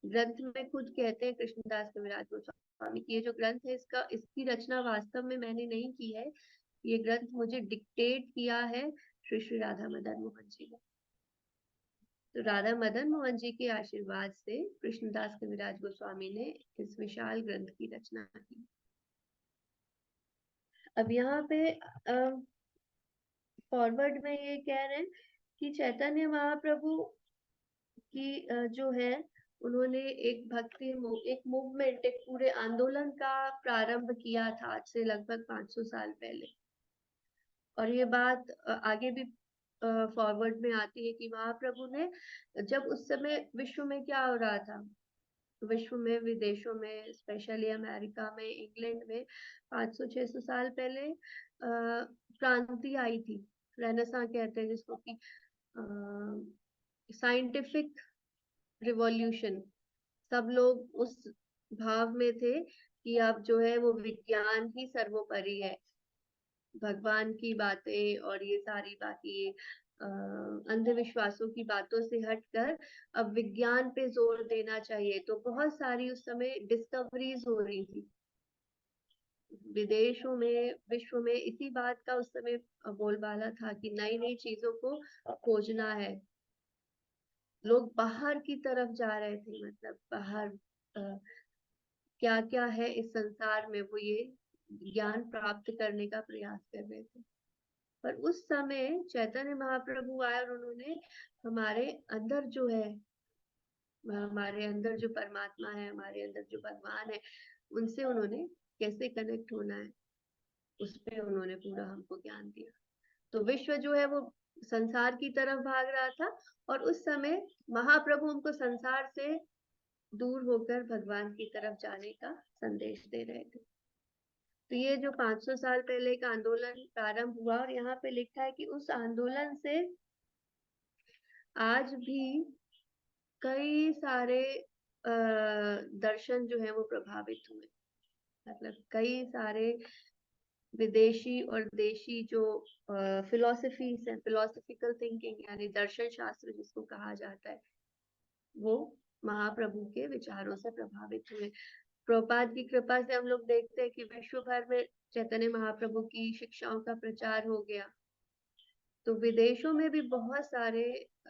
ग्रंथ में खुद कहते हैं कृष्णदास कविराज गोस्वामी की, ये जो ग्रंथ है इसकी रचना वास्तव में मैंने नहीं की है, ये ग्रंथ मुझे डिक्टेट किया है श्री श्री राधा मदन मोहन जी ने। तो राधा मदन मोहन जी के आशीर्वाद से कृष्णदास कविराज गोस्वामी ने इस विशाल ग्रंथ की रचना की। अब यहाँ पे फॉरवर्ड में ये कह रहे हैं कि चैतन्य महाप्रभु की जो है उन्होंने एक एक मूवमेंट, एक पूरे आंदोलन का प्रारंभ किया था आज से लगभग 500 साल पहले। और ये बात आगे भी फॉरवर्ड में आती है कि महाप्रभु ने, जब उस समय विश्व में क्या हो रहा था, विश्व में, विदेशों में, स्पेशली अमेरिका में, इंग्लैंड में 500-600 साल पहले क्रांति आई थी। रेनेसां कहते हैं जिसको कि साइंटिफिक रिवॉल्यूशन। सब लोग उस भाव में थे कि अब जो है वो विज्ञान ही सर्वोपरि है, भगवान की बातें और ये सारी बाकी अंधविश्वासों की बातों से हटकर अब विज्ञान पे जोर देना चाहिए। तो बहुत सारी उस समय डिस्कवरीज हो रही थी विदेशों में, विश्व में। इसी बात का उस समय बोलबाला था कि नई नई चीजों को खोजना है। लोग बाहर की तरफ जा रहे थे, मतलब बाहर क्या क्या है इस संसार में, वो ये ज्ञान प्राप्त करने का प्रयास कर रहे थे। पर उस समय चैतन्य महाप्रभु आए और उन्होंने हमारे अंदर जो है, हमारे अंदर जो परमात्मा है, हमारे अंदर जो भगवान है, उनसे उन्होंने कैसे कनेक्ट होना है, उस पे उन्होंने पूरा हमको ज्ञान दिया। तो विश्व जो है वो संसार की तरफ भाग रहा था, और उस समय महाप्रभु हमको संसार से दूर होकर भगवान की तरफ जाने का संदेश दे रहे थे। तो ये जो 500 साल पहले का आंदोलन प्रारंभ हुआ, और यहाँ पे लिखा है कि उस आंदोलन से आज भी कई सारे दर्शन जो है वो प्रभावित हुए। मतलब कई सारे विदेशी और देशी जो फिलोसफीज है, फिलोसफिकल थिंकिंग यानी दर्शन शास्त्र जिसको कहा जाता है, वो महाप्रभु के विचारों से प्रभावित हुए। प्रभुपाद की कृपा से हम लोग देखते हैं कि विश्व भर में चैतन्य महाप्रभु की शिक्षाओं का प्रचार हो गया। तो विदेशों में भी बहुत सारे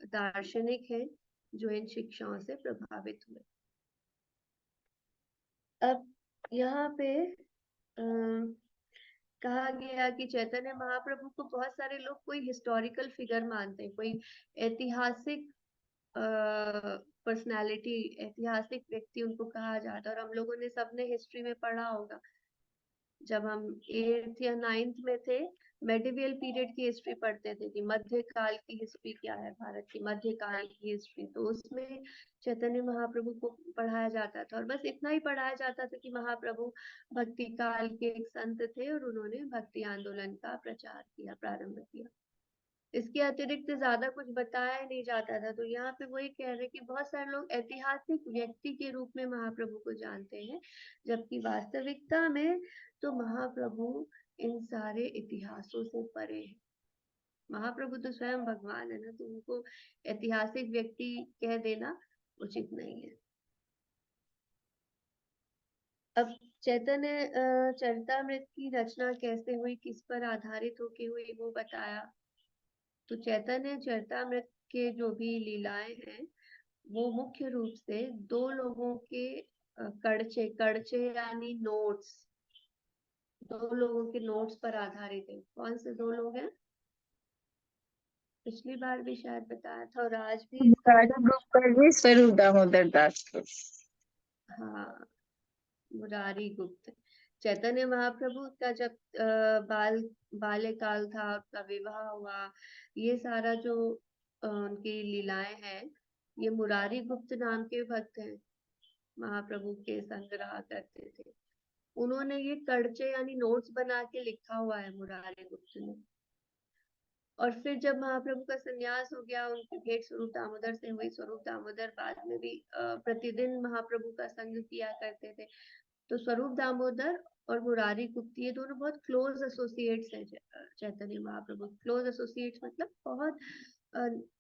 दार्शनिक हैं जो इन शिक्षाओं से प्रभावित हुए। अब यहाँ पे कहा गया कि चैतन्य महाप्रभु को बहुत सारे लोग कोई हिस्टोरिकल फिगर मानते हैं, कोई ऐतिहासिक पर्सनालिटी, ऐतिहासिक व्यक्ति उनको कहा जाता है। और हम लोगों ने सबने हिस्ट्री में पढ़ा होगा, जब हम 8th या 9th में थे, मेडिवियल पीरियड की हिस्ट्री पढ़ते थे कि मध्यकाल की हिस्ट्री क्या है, भारत की मध्यकाल की हिस्ट्री। तो उसमें चैतन्य महाप्रभु को पढ़ाया जाता था, और बस इतना ही पढ़ाया जाता था कि महाप्रभु भक्ति काल के एक संत थे और उन्होंने भक्ति आंदोलन का प्रचार किया, प्रारंभ किया। इसके अतिरिक्त ज्यादा कुछ बताया नहीं जाता था। तो यहाँ पे वही कह रहे कि बहुत सारे लोग ऐतिहासिक व्यक्ति के रूप में महाप्रभु को जानते हैं, जबकि वास्तविकता में तो महाप्रभु इन सारे इतिहासों से परे है। महाप्रभु तो स्वयं भगवान है ना, तो उनको ऐतिहासिक व्यक्ति कह देना उचित नहीं है। अब चैतन्य चरितामृत की रचना कैसे हुई, किस पर आधारित होके हुई, वो बताया। तो चैतन्य चरितामृत के जो भी लीलाएं हैं वो मुख्य रूप से दो लोगों के कड़चे यानी नोट्स, दो लोगों के नोट्स पर आधारित है। कौन से दो लोग हैं, पिछली बार भी शायद बताया था और आज भी स्वरूप दामोदर दास को। हाँ, मुरारी गुप्त। चैतन्य महाप्रभु का जब बाल्यकाल था, उसका विवाह हुआ, ये सारा जो उनकी लीलाएं हैं। ये मुरारी गुप्त नाम के भक्त हैं, महाप्रभु के संग रहा करते थे। उन्होंने ये कर्चे यानी नोट्स बना के लिखा हुआ है, मुरारी गुप्त ने। और फिर जब महाप्रभु का संन्यास हो गया, उनकी भेंट स्वरूप दामोदर से हुई। स्वरूप दामोदर बाद में भी प्रतिदिन महाप्रभु का संग किया करते थे। तो स्वरूप दामोदर और मुरारी गुप्त ये दोनों बहुत क्लोज एसोसिएट्स हैं चैतन्य महाप्रभु। क्लोज एसोसिएट्स मतलब बहुत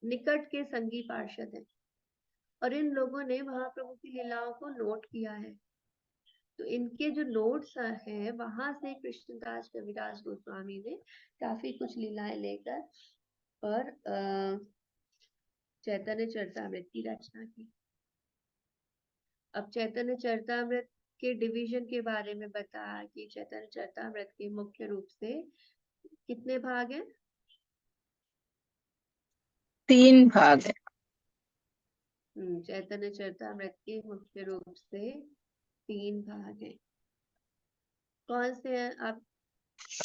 निकट के संगी पार्षद हैं। और इन लोगों ने महाप्रभु की लीलाओं को नोट किया है। तो इनके जो नोट्स हैं वहां से कृष्णदास कविराज गोस्वामी ने काफी कुछ लीलाएं लेकर और चैतन्य चरितामृत की रचना की। अब चैतन्य चरितामृत के डिवीजन के बारे में बताया कि चैतन्य चरितामृत के मुख्य रूप से कितने भाग हैं? 3 भाग है। चैतन्य चरितामृत के मुख्य रूप से 3 भाग हैं। कौन से हैं? आप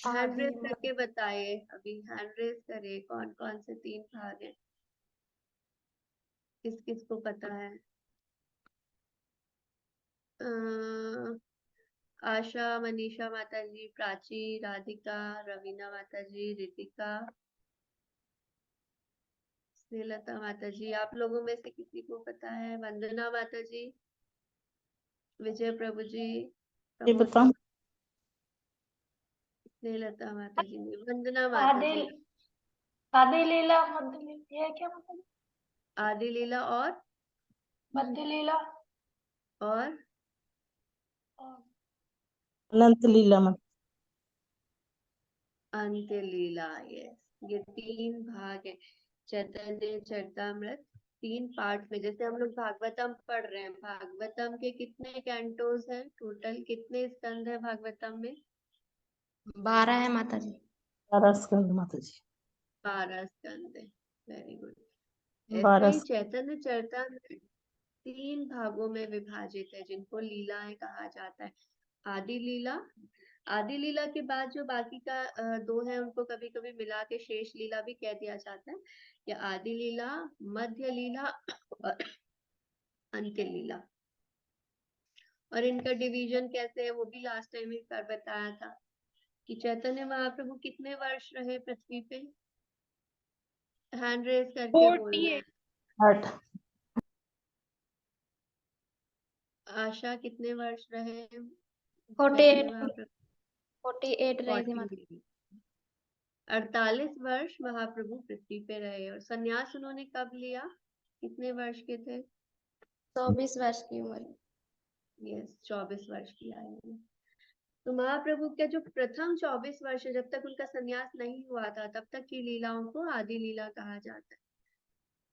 हैंड रेज करके बताइए, अभी हैंड रेज करिए कौन कौन से 3 भाग हैं, किस किस को पता है? आशा, मनीषा माता जी, प्राची, राधिका, रवीना माता जी, रितिका, स्नेहलता माता जी। आप लोगों में से किसी को पता है? वंदना माता जी, विजय प्रभु जी, ये प्रमोद बताओ। स्नेहलता माता जी, वंदना माता जी। आदि लीला मध्य लीला, ये क्या मतलब? आदि लीला और मध्य लीला और अनंत लीला में अंत्य लीला। ये 3 भाग है चैतन्य चरितामृत। 3 पार्ट में, जैसे हम लोग भागवतम पढ़ रहे हैं, भागवतम के कितने कैंटोस हैं टोटल? कितने स्कंद है भागवतम में? 12 है माता जी। 12 स्कंद माता जी। 12 स्कंद है। Very good. 12 ऐसे ही चैतन्य चरितामृत 3 भागों में विभाजित है, जिनको लीलाएं कहा जाता है। आदि लीला, आदि लीला के बाद जो बाकी का 2 है उनको कभी कभी मिला के शेष लीला भी कह दिया जाता है। या आदि लीला, मध्य लीला और अंत्य लीला। और इनका डिवीजन कैसे है वो भी लास्ट टाइम एक बार बताया था कि चैतन्य महाप्रभु कितने वर्ष रहे पृथ्वी पे? हैंड रेज करके बोलना है। 8 आशा कितने वर्ष रहे? 48 रहेगी माता। 48 वर्ष महाप्रभु पृथ्वी पे रहे। और संन्यास उन्होंने कब लिया? कितने वर्ष के थे? 24 वर्ष की उम्र। यस, 24 वर्ष की आयु में। तो महाप्रभु का जो प्रथम 24 वर्ष है, जब तक उनका संन्यास नहीं हुआ था, तब तक की लीलाओं को आदि लीला कहा जाता है।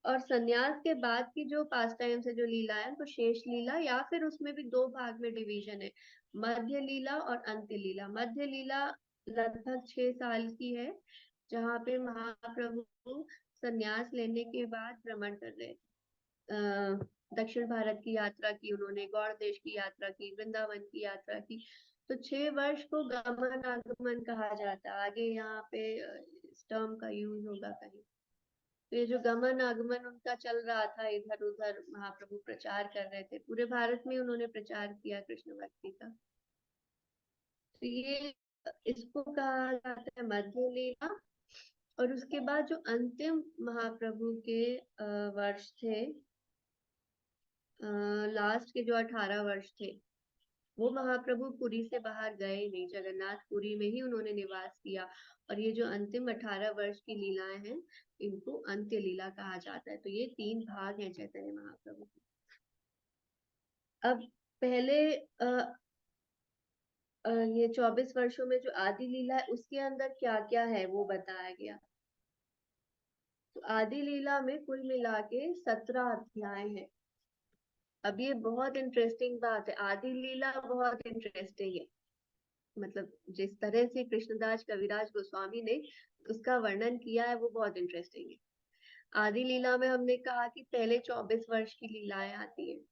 और संन्यास के बाद की जो पास टाइम से जो लीला है उनको शेष लीला, या फिर उसमें भी 2 भाग में डिवीजन है, मध्य लीला और अंत्य लीला। मध्य लीला लगभग 6 साल की है, जहाँ पे महाप्रभु संन्यास लेने के बाद भ्रमण कर रहे थे। दक्षिण भारत की यात्रा की उन्होंने, गौड़ देश की यात्रा की, वृंदावन की यात्रा की। तो 6 वर्ष को गमन आगमन कहा जाता है। आगे यहाँ पे इस टर्म का यूज होगा कहीं। तो ये जो गमन आगमन उनका चल रहा था, इधर उधर महाप्रभु प्रचार कर रहे थे, पूरे भारत में उन्होंने प्रचार किया कृष्ण भक्ति का। तो ये इसको कहा जाता है मध्य लीला। और उसके बाद जो अंतिम महाप्रभु के वर्ष थे, लास्ट के जो 18 वर्ष थे, वो महाप्रभु पुरी से बाहर गए नहीं, जगन्नाथपुरी में ही उन्होंने निवास किया। और ये जो अंतिम 18 वर्ष की लीलाएं हैं, इनको अंत्य लीला कहा जाता है। तो ये 3 भाग हैं चैतन्य महाप्रभु के। अब पहले ये 24 वर्षों में जो आदि लीला है उसके अंदर क्या क्या है वो बताया गया। तो आदि लीला में कुल मिला के 17 अध्याय हैं। अब ये बहुत इंटरेस्टिंग बात है, आदि लीला बहुत इंटरेस्टिंग है। मतलब जिस तरह से कृष्णदास कविराज गोस्वामी ने उसका वर्णन किया है वो बहुत इंटरेस्टिंग है। आदि लीला में हमने कहा कि पहले 24 वर्ष की लीलाएं आती हैं,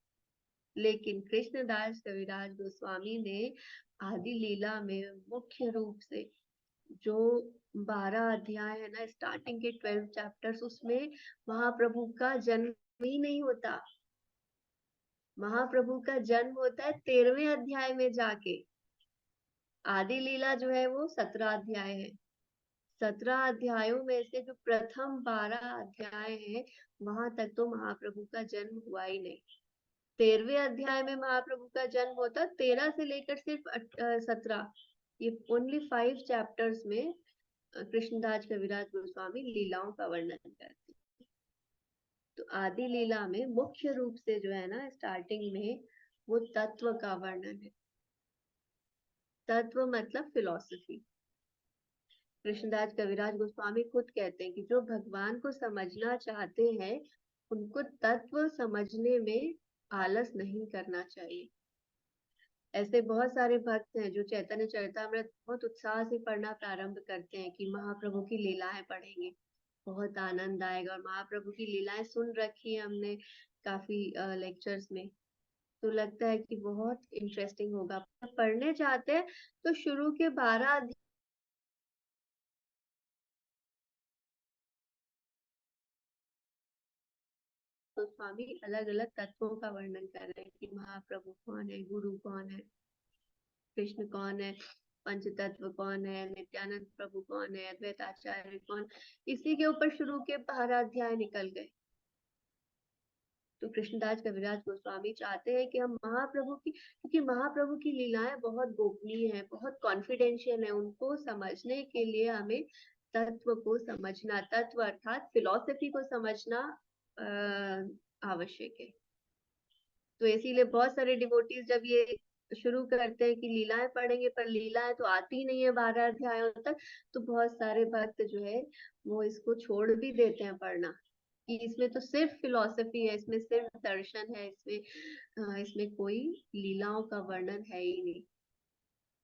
लेकिन कृष्णदास कविराज गोस्वामी ने आदि लीला में मुख्य रूप से जो 12 अध्याय है ना, स्टार्टिंग के 12 चैप्टर्स, उसमें महाप्रभु का जन्म ही नहीं होता। महाप्रभु का जन्म होता है 13वें अध्याय में जाके। आदि लीला जो है वो 17 अध्याय है। 17 अध्यायों में से जो प्रथम 12 अध्याय है, वहां तक तो महाप्रभु का जन्म हुआ ही नहीं। 13वें अध्याय में महाप्रभु का जन्म होता, 13 से लेकर सिर्फ 17, ये ओनली 5 चैप्टर्स में कृष्णदास कविराज गोस्वामी लीलाओं का वर्णन करते हैं। तो आदि लीला में मुख्य रूप से जो है ना, स्टार्टिंग में वो तत्व का वर्णन है। तत्व मतलब फिलॉसफी। कृष्णदास कविराज गोस्वामी खुद कहते हैं कि जो भगवान को समझना चाहते हैं, उनको तत्व समझने में आलस नहीं करना चाहिए। ऐसे बहुत सारे भक्त हैं जो चैतन्य चरितामृत बहुत उत्साह से पढ़ना प्रारंभ करते हैं कि महाप्रभु की लीलाएं पढ़ेंगे, बहुत आनंद आएगा। और महाप्रभु की लीलाएं सुन रखी है हमने काफी लेक्चर्स में, तो लगता है कि बहुत इंटरेस्टिंग होगा। पढ़ने चाहते हैं तो शुरू के 12 अध्याय तो स्वामी अलग अलग तत्वों का वर्णन कर रहे हैं कि महाप्रभु कौन है, गुरु कौन है, कृष्ण कौन है, पंच तत्व कौन है, नित्यानंद प्रभु कौन है, अद्वैत आचार्य कौन। इसी के ऊपर शुरू के 12 अध्याय निकल गए। तो कृष्णदास कविराज गोस्वामी चाहते हैं कि हम महाप्रभु की, क्योंकि महाप्रभु की लीलाएं बहुत गोपनीय है, बहुत कॉन्फिडेंशियल है, उनको समझने के लिए हमें तत्व को समझना, तत्व अर्थात फिलॉसफी को समझना आवश्यक है। तो इसीलिए बहुत सारे डिवोटीज जब ये शुरू करते हैं कि लीलाएं पढ़ेंगे, पर लीलाएं तो आती नहीं है 12 अध्यायों तक, तो बहुत सारे भक्त जो है वो इसको छोड़ भी देते हैं पढ़ना, कि इसमें तो सिर्फ फिलॉसफी है, इसमें सिर्फ दर्शन है, इसमें कोई लीलाओं का वर्णन है ही नहीं।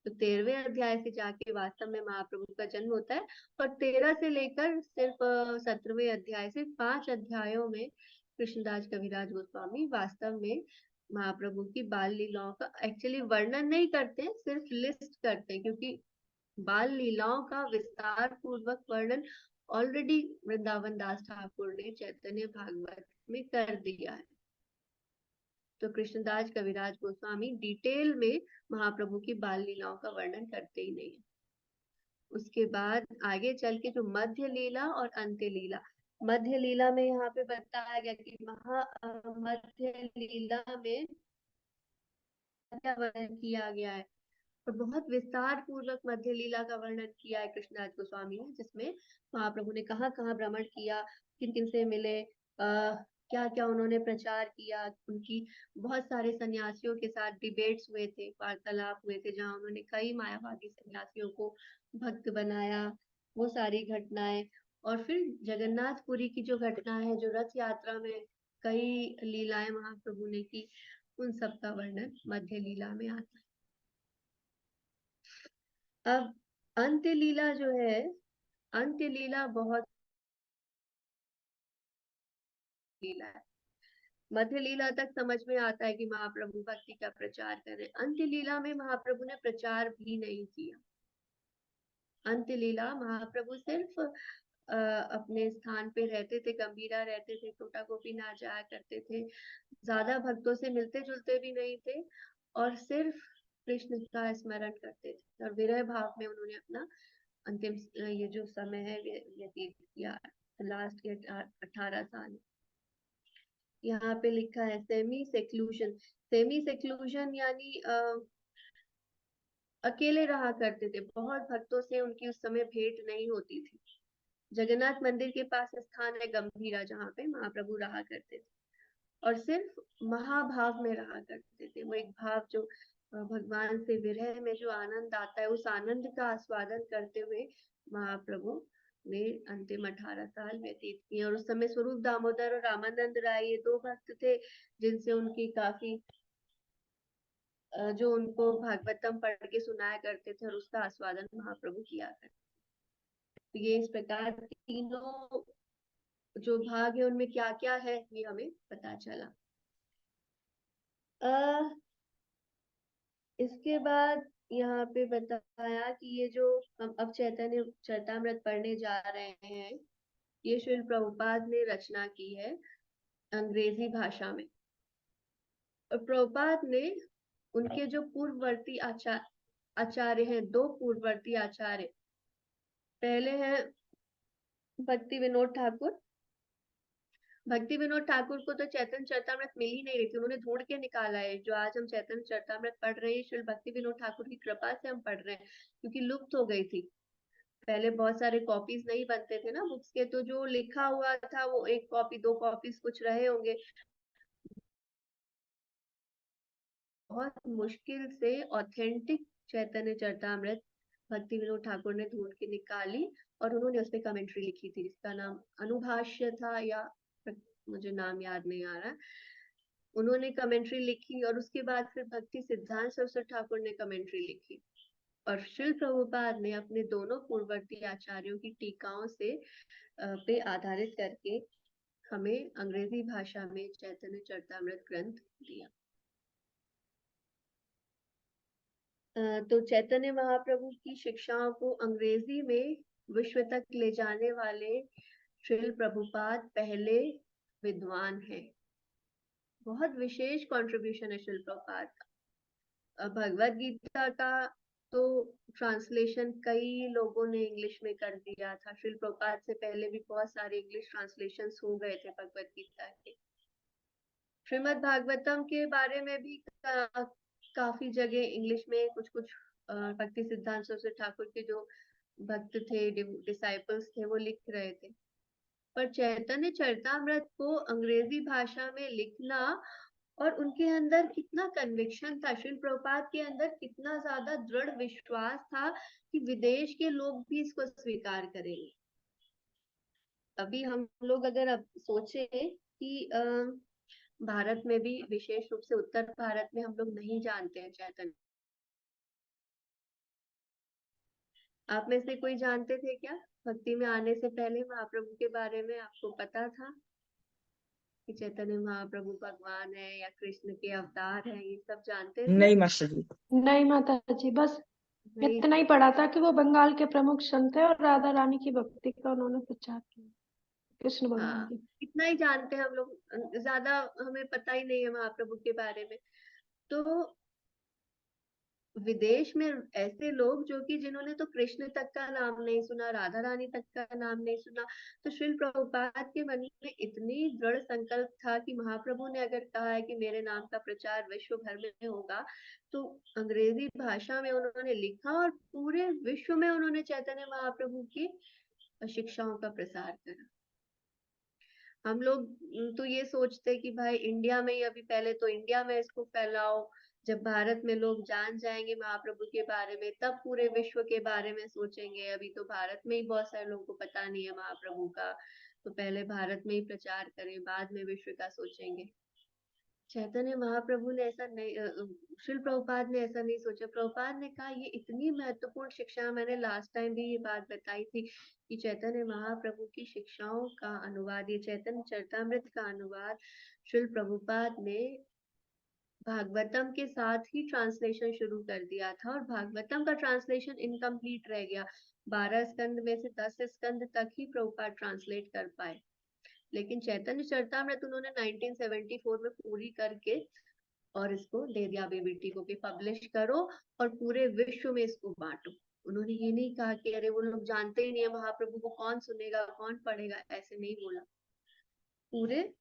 तो 13वें अध्याय से जाके वास्तव में महाप्रभु का जन्म होता है। और 13 से लेकर सिर्फ 17वें अध्याय से 5 अध्यायों में कृष्णदास कविराज गोस्वामी वास्तव में महाप्रभु की बाल लीलाओं का एक्चुअली वर्णन नहीं करते, सिर्फ लिस्ट करते हैं, क्योंकि बाल लीलाओं का विस्तार पूर्वक वर्णन ऑलरेडी वृंदावन दास ठाकुर ने चैतन्य भागवत में कर दिया है। तो कृष्णदास कविराज गोस्वामी डिटेल में महाप्रभु की बाल लीलाओं का वर्णन करते ही नहीं है। उसके बाद आगे चल के जो मध्य लीला और अंत्य लीला, मध्य लीला में यहाँ पे बताया गया कि मध्य लीला में क्या वर्णन किया गया है, और बहुत विस्तार पूर्वक मध्य लीला का वर्णन किया है कृष्णदास गोस्वामी ने, जिसमें महाप्रभु ने कहाँ कहाँ भ्रमण किया, किन किन से मिले, क्या क्या उन्होंने प्रचार किया, उनकी बहुत सारे सन्यासियों के साथ डिबेट्स हुए थे, वार्तालाप हुए थे, जहाँ उन्होंने कई मायावादी सन्यासियों को भक्त बनाया, वो सारी घटनाएं। और फिर जगन्नाथपुरी की जो घटना है, जो रथ यात्रा में कई लीलाएं महाप्रभु ने की, उन सब का वर्णन मध्य लीला में आता है। अब अंत्य लीला जो है, अंत्य लीला बहुत लीला है। मध्य लीला तक समझ में आता है कि महाप्रभु भक्ति का प्रचार करें, अंत्य लीला में महाप्रभु ने प्रचार भी नहीं किया। अंत्य लीला महाप्रभु सिर्फ अपने स्थान पे रहते थे, गंभीरा रहते थे, टोटा गोपीनाथ जाया करते थे, ज्यादा भक्तों से मिलते जुलते भी नहीं थे, और सिर्फ कृष्ण का स्मरण करते थे, और विरह भाव में उन्होंने अपना अंतिम ये जो समय है व्यतीत किया, लास्ट के 18 साल। यहाँ पे लिखा है सेमी सेक्लूशन। सेमी सेक्लूशन यानी अकेले रहा करते थे, बहुत भक्तों से उनकी उस समय भेंट नहीं होती थी। जगन्नाथ मंदिर के पास स्थान है गंभीरा, जहाँ पे महाप्रभु रहा करते थे, और सिर्फ महाभाव में रहा करते थे। वो एक भाव जो भगवान से विरह में जो आनंद आता है, उस आनंद का आस्वादन करते हुए महाप्रभु ने अंतिम 18 साल व्यतीत किए। और उस समय स्वरूप दामोदर और रामानंद राय, ये 2 भक्त थे जिनसे उनकी काफी जो उनको भागवतम पढ़ के सुनाया करते थे, और उसका आस्वादन महाप्रभु किया करते। तो ये इस प्रकार तीनों जो भाग है उनमें क्या क्या है ये हमें पता चला। इसके बाद यहाँ पे बताया कि ये जो हम अब चैतन्य चरितामृत पढ़ने जा रहे हैं, ये श्रील प्रभुपाद ने रचना की है अंग्रेजी भाषा में। और प्रभुपाद ने उनके जो पूर्ववर्ती आचार्य हैं, 2 पूर्ववर्ती आचार्य, पहले हैं भक्ति विनोद ठाकुर। भक्ति विनोद ठाकुर को तो चैतन्य चरितामृत मिल ही नहीं रही थी, उन्होंने ढूंढ के निकाला है। जो आज हम चैतन्य चरितामृत पढ़ रहे हैं, श्री भक्ति विनोद ठाकुर की कृपा से हम पढ़ रहे हैं, क्योंकि लुप्त हो गई थी। पहले बहुत सारे कॉपीज नहीं बनते थे ना बुक्स के, तो जो लिखा हुआ था वो 1 कॉपी 2 कॉपीज कुछ रहे होंगे। बहुत मुश्किल से ऑथेंटिक चैतन्य चरितामृत भक्ति विनोद ठाकुर ने ढूंढ के निकाली और उन्होंने उस पर कमेंट्री लिखी थी, जिसका नाम अनुभाष्य था, या मुझे नाम याद नहीं आ रहा। उन्होंने कमेंट्री लिखी और उसके बाद फिर भक्ति सिद्धांत सरस्वती ठाकुर ने कमेंट्री लिखी। और श्रील प्रभुपाद ने अपने दोनों पूर्ववर्ती आचार्यों की टीकाओं से पे आधारित करके हमें अंग्रेजी भाषा में चैतन्य चरितामृत ग्रंथ दिया। तो चैतन्य महाप्रभु की शिक्षाओं को अंग्रेजी में विश्व तक ले जाने वाले श्रील प्रभुपाद पहले विद्वान हैं। बहुत विशेष कंट्रीब्यूशन है श्रील प्रभुपाद का। भगवद गीता का तो ट्रांसलेशन कई लोगों ने इंग्लिश में कर दिया था। श्रील प्रभुपाद से पहले भी बहुत सारे इंग्लिश ट्रांसलेशंस हो गए थे भगवद गीता के। श्रीमद् भागवतम के बारे में भी काफी जगह इंग्लिश में कुछ भक्ति सिद्धांत सरस्वती ठाकुर के जो भक्त थे, डिसाइपल्स थे, वो लिख रहे थे। पर चैतन्य चरितामृत को अंग्रेजी भाषा में लिखना, और उनके अंदर कितना कन्विक्शन था, श्रील प्रभुपाद के अंदर कितना ज्यादा दृढ़ विश्वास था कि विदेश के लोग भी इसको स्वीकार करेंगे। अभी हम लोग अगर अब सोचे कि भारत में भी, विशेष रूप से उत्तर भारत में, हम लोग नहीं जानते हैं चैतन्य। आप में से कोई जानते थे क्या भक्ति में आने से पहले महाप्रभु के बारे में? आपको पता था कि चैतन्य महाप्रभु भगवान है या कृष्ण के अवतार हैं? ये सब जानते थे? नहीं मास्टर जी। नहीं माता जी, बस नहीं। इतना ही पढ़ा था कि वो बंगाल के प्रमुख संत है और राधा रानी की भक्ति का उन्होंने प्रचार किया, कृष्ण भगवान हाँ, की। इतना ही जानते हैं हम लोग, ज्यादा हमें पता ही नहीं है महाप्रभु के बारे में। तो विदेश में ऐसे लोग जो कि जिन्होंने तो कृष्ण तक का नाम नहीं सुना, राधा रानी तक का नाम नहीं सुना, तो श्रील प्रभुपाद के मन में इतनी दृढ़ संकल्प था कि महाप्रभु ने अगर कहा है कि मेरे नाम का प्रचार विश्व भर में होगा, तो अंग्रेजी भाषा में उन्होंने लिखा और पूरे विश्व में उन्होंने चैतन्य महाप्रभु की शिक्षाओं का प्रसार करा। हम लोग तो ये सोचते कि भाई इंडिया में ही, अभी पहले तो इंडिया में इसको फैलाओ, जब भारत में लोग जान जाएंगे महाप्रभु के बारे में, तब पूरे विश्व के बारे में सोचेंगे। अभी तो भारत में ही बहुत सारे लोगों को पता नहीं है महाप्रभु का, तो पहले भारत में ही प्रचार करें, बाद में विश्व का सोचेंगे। चैतन्य महाप्रभु ने ऐसा नहीं, श्रील प्रभुपाद ने ऐसा नहीं सोचा। प्रभुपाद ने कहा, ये इतनी महत्वपूर्ण शिक्षा, मैंने लास्ट टाइम भी ये बात बताई थी कि चैतन्य महाप्रभु की शिक्षाओं का अनुवाद, ये चैतन्य चरितामृत का अनुवाद श्रील प्रभुपाद ने भागवतम के साथ ही ट्रांसलेशन शुरू कर दिया था, और भागवतम का ट्रांसलेशन इनकम्प्लीट रह गया। 12 स्कंद में से 10 स्कंद तक ही प्रभुपाद ट्रांसलेट कर पाए, लेकिन चैतन्य चरितामृत उन्होंने 1974 में पूरी करके और इसको दे दिया बेटी को कि पब्लिश करो और पूरे विश्व में इसको बांटो। उन्होंने ये नहीं कहा कि अरे वो लोग जानते ही नहीं है महाप्रभु को, कौन सुनेगा कौन पढ़ेगा, ऐसे नहीं बोला। पूरे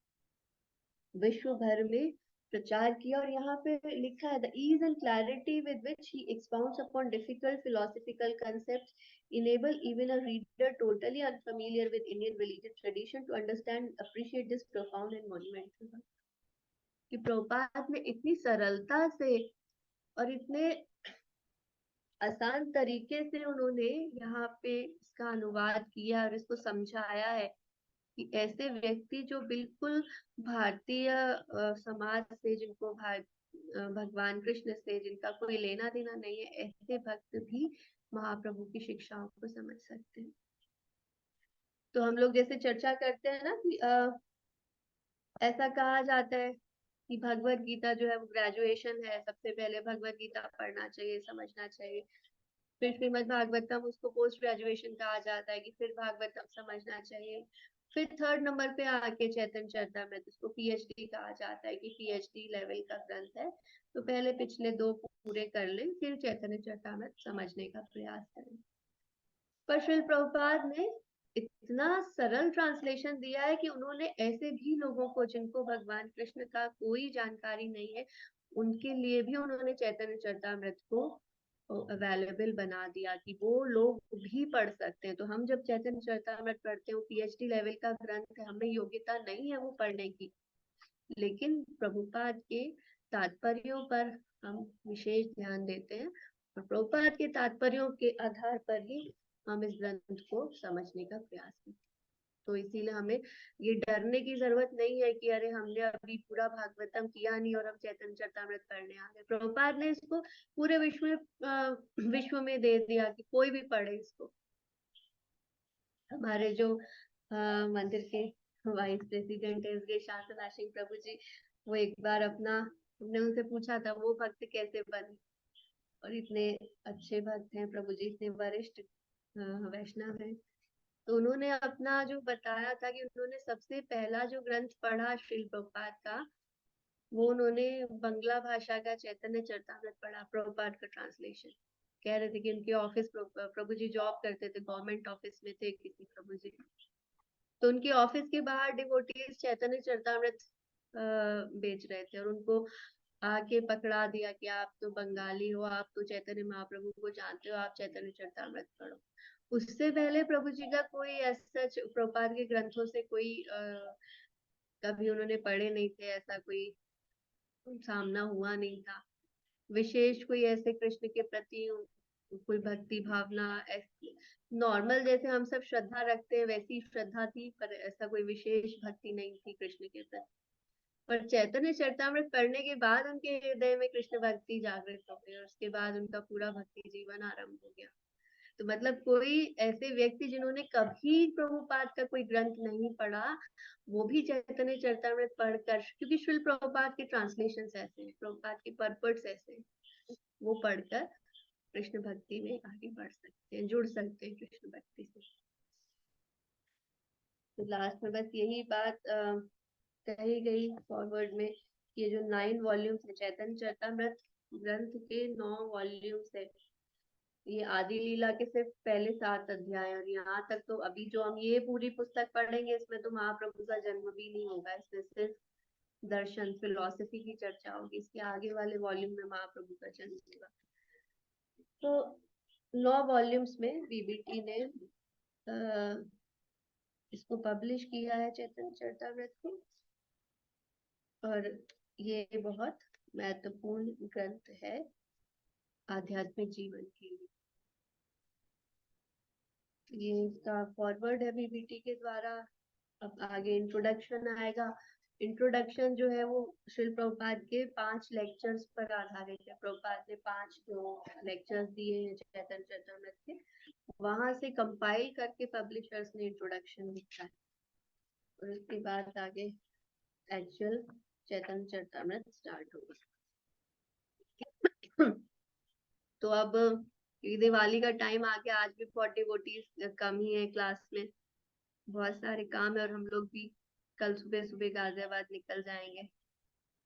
विश्व भर में प्रचार किया। और यहाँ पे लिखा है, the ease and clarity with which he expounds upon difficult philosophical concepts enable even a reader totally unfamiliar with Indian religious tradition to understand and appreciate this profound and monumental work। कि प्रभुपाद ने इतनी सरलता से और इतने आसान तरीके से उन्होंने यहाँ पे इसका अनुवाद किया और इसको समझाया है कि ऐसे व्यक्ति जो बिल्कुल भारतीय समाज से, जिनको भगवान कृष्ण से जिनका कोई लेना देना नहीं है, ऐसे भक्त भी महाप्रभु की शिक्षाओं को समझ सकते हैं। तो हम लोग जैसे चर्चा करते हैं ना कि ऐसा कहा जाता है कि भगवत गीता जो है वो ग्रेजुएशन है, सबसे पहले भगवत गीता पढ़ना चाहिए, समझना चाहिए। फिर श्रीमद् भागवतम उसको पोस्ट ग्रेजुएशन कहा जाता है कि फिर भागवतम समझना चाहिए। फिर थर्ड नंबर पे आके चैतन्य चरितामृत, उसको पीएचडी कहा जाता है कि पीएचडी लेवल का ग्रंथ है, तो पहले पिछले 2 पूरे कर लें, फिर चैतन्य चरितामृत समझने का प्रयास करें। पर श्रील प्रभुपाद ने इतना सरल ट्रांसलेशन दिया है कि उन्होंने ऐसे भी लोगों को जिनको भगवान कृष्ण का कोई जानकारी नहीं है, उनके लिए भी उन्होंने चैतन्य चरितामृत को अवेलेबल बना दिया कि वो लोग भी पढ़ सकते हैं। तो हम जब चैतन्य चरितामृत पढ़ते हैं, पीएचडी लेवल का ग्रंथ है, हमें योग्यता नहीं है वो पढ़ने की, लेकिन प्रभुपाद के तात्पर्यों पर हम विशेष ध्यान देते हैं और प्रभुपाद के तात्पर्यों के आधार पर ही हम इस ग्रंथ को समझने का प्रयास करते हैं। तो इसीलिए हमें ये डरने की जरूरत नहीं है कि अरे हमने अभी पूरा भागवतम किया नहीं और हम चैतन्य चरितामृत पढ़ने आ गए। प्रभुपाद ने इसको पूरे विश्व में दे दिया कि कोई भी पढ़े इसको। हमारे जो मंदिर के वाइस प्रेसिडेंट है उसके शांतला सिंह प्रभु जी, वो एक बार हमने उनसे पूछा था वो भक्त कैसे बने, और इतने अच्छे भक्त हैं प्रभु जी, इतने वरिष्ठ वैष्णव हैं। तो उन्होंने अपना जो बताया था कि उन्होंने सबसे पहला जो ग्रंथ पढ़ा श्रील प्रभुपाद का, वो उन्होंने बंगला भाषा का चैतन्य चरितामृत पढ़ा, प्रभुपाद का ट्रांसलेशन। कह रहे थे कि उनके ऑफिस प्रभु जी जॉब करते थे, गवर्नमेंट ऑफिस में थे किसी प्रभु जी, तो उनके ऑफिस के बाहर डिवोटीज चैतन्य चरितामृत बेच रहे थे और उनको आके पकड़ा दिया कि आप तो बंगाली हो, आप तो चैतन्य महाप्रभु को जानते हो, आप चैतन्य चरितामृत पढ़ो। उससे पहले प्रभु जी का कोई ऐसा प्रभुपाद के ग्रंथों से कोई कभी उन्होंने पढ़े नहीं थे, ऐसा कोई सामना हुआ नहीं था। विशेष कोई ऐसे कृष्ण के प्रति कोई भक्ति भावना, नॉर्मल जैसे हम सब श्रद्धा रखते हैं वैसी श्रद्धा थी, पर ऐसा कोई विशेष भक्ति नहीं थी कृष्ण के प्रति। पर चैतन्य चरितामृत पढ़ने के बाद उनके हृदय में कृष्ण भक्ति जागृत हो गई और उसके बाद उनका पूरा भक्ति जीवन आरंभ हो गया। तो मतलब कोई ऐसे व्यक्ति जिन्होंने कभी प्रभुपाद का कोई ग्रंथ नहीं पढ़ा, वो भी चैतन्य चरितामृत पढ़कर, क्योंकि श्रील प्रभुपाद के ट्रांसलेशन ऐसे हैं, प्रभुपाद के पर्पट्स ऐसे हैं, वो पढ़कर कृष्ण भक्ति में आगे बढ़ सकते हैं, जुड़ सकते हैं कृष्ण भक्ति से। तो लास्ट में बस यही बात कही गई फॉरवर्ड में, ये जो 9 वॉल्यूम्स है चैतन्य चरितामृत ग्रंथ के 9 वॉल्यूम्स है, ये आदि लीला के सिर्फ पहले 7 अध्याय, और यहाँ तक तो अभी जो हम ये पूरी पुस्तक पढ़ेंगे इसमें तो महाप्रभु का जन्म भी नहीं होगा, इसमें सिर्फ दर्शन फिलॉसफी की चर्चा होगी। इसके आगे वाले वॉल्यूम में महाप्रभु का जन्म होगा। तो 9 वॉल्यूम्स में बीबीटी ने इसको पब्लिश किया है चैतन्य चरितामृत को, और ये बहुत महत्वपूर्ण ग्रंथ है आध्यात्मिक जीवन के लिए। ये इसका फॉरवर्ड है बीबीटी के द्वारा। अब आगे इंट्रोडक्शन आएगा। इंट्रोडक्शन जो है वो श्रील प्रभुपाद के 5 लेक्चर्स पर आधारित है। प्रभुपाद ने 5 जो लेक्चर्स दिए हैं चैतन्य चरितामृत के, वहां से कंपाइल करके पब्लिशर्स ने इंट्रोडक्शन लिखा है, और उसके बाद आगे एक्चुअल चैतन्य चरितामृत स्टार्ट होगा। तो अब दिवाली का टाइम आ गया, आज भी 40 डिवोटीज कम ही है क्लास में, बहुत सारे काम है और हम लोग भी कल सुबह सुबह गाजियाबाद निकल जाएंगे।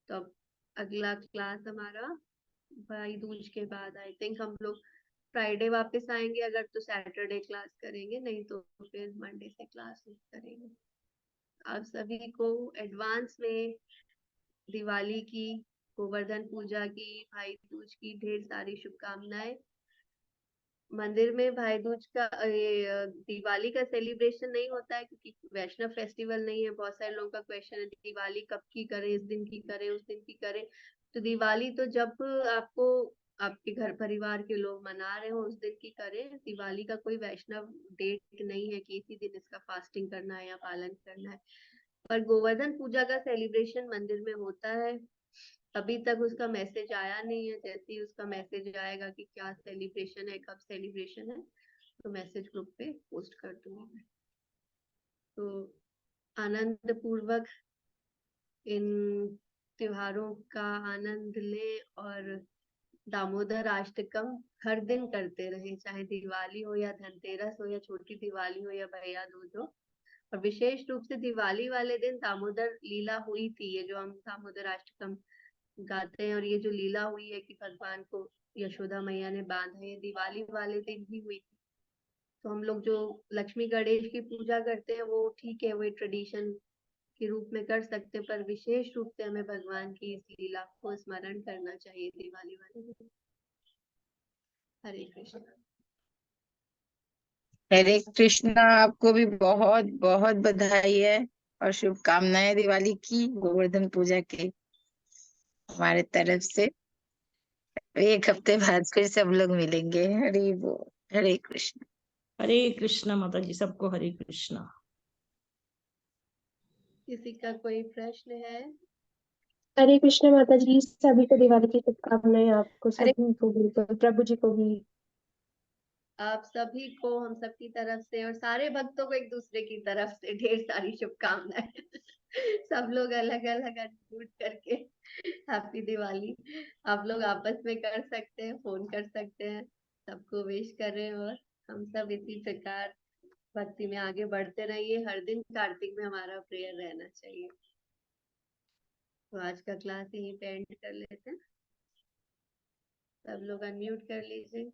तो अब अगला क्लास हमारा भाई दूज के बाद आई थिंक हम लोग फ्राइडे वापस आएंगे, अगर तो सैटरडे क्लास करेंगे, नहीं तो फिर मंडे से क्लास करेंगे। आप सभी को एडवांस में दिवाली की, गोवर्धन पूजा की, भाई दूज की ढेर सारी शुभकामनाएं। मंदिर में भाई दूज का ये दिवाली का सेलिब्रेशन नहीं होता है क्योंकि वैष्णव फेस्टिवल नहीं है। बहुत सारे लोगों का क्वेश्चन है दिवाली कब की करें, इस दिन की करें, उस दिन की करें। तो दिवाली तो जब आपको आपके घर परिवार के लोग मना रहे हो उस दिन की करें। दिवाली का कोई वैष्णव डेट नहीं है कि इसी दिन इसका फास्टिंग करना है या पालन करना है। पर गोवर्धन पूजा का सेलिब्रेशन मंदिर में होता है। अभी तक उसका मैसेज आया नहीं है, जैसे ही उसका मैसेज आएगा कि क्या सेलिब्रेशन है, कब सेलिब्रेशन है, तो मैसेज ग्रुप पे पोस्ट कर दूंगी मैं। तो आनंद पूर्वक इन त्योहारों का आनंद लें और दामोदर अष्टकम हर दिन करते रहें, चाहे दिवाली हो या धनतेरस हो या छोटी दिवाली हो या भैया दूज हो। और विशेष रूप से दिवाली वाले दिन दामोदर लीला हुई थी, ये जो हम दामोदर अष्टकम गाते हैं, और ये जो लीला हुई है कि भगवान को यशोदा मैया ने बांधा, ये दिवाली वाले दिन ही हुई थी। तो हम लोग जो लक्ष्मी गणेश की पूजा करते हैं वो ठीक है, वो ट्रेडिशन के रूप में कर सकते हैं, पर विशेष रूप से हमें भगवान की इस लीला को स्मरण करना चाहिए दिवाली वाले दिन। हरे कृष्ण। हरे कृष्णा, आपको भी बहुत बहुत बधाई है और शुभकामनाएं दिवाली की, गोवर्धन पूजा की हमारे तरफ से। एक हफ्ते बाद फिर सब लोग मिलेंगे। हरि बोल। हरे कृष्ण। हरे कृष्णा माता जी, सबको हरे कृष्णा। किसी का कोई प्रश्न है? हरे कृष्ण माता जी, सभी को दिवाली की शुभकामनाएं, आपको हरे सभी को बिल्कुल, प्रभु जी को भी। आप सभी को हम सबकी तरफ से और सारे भक्तों को एक दूसरे की तरफ से ढेर सारी शुभकामनाएं। सब लोग अलग अलग अनम्यूट करके हैप्पी दिवाली आप लोग आपस में कर सकते हैं, फोन कर सकते हैं, सबको विश करें और हम सब इसी प्रकार भक्ति में आगे बढ़ते रहिए। हर दिन कार्तिक में हमारा प्रेयर रहना चाहिए। तो आज का क्लास यहीं पे एंड कर लेते हैं। सब लोग अनम्यूट कर लीजिए।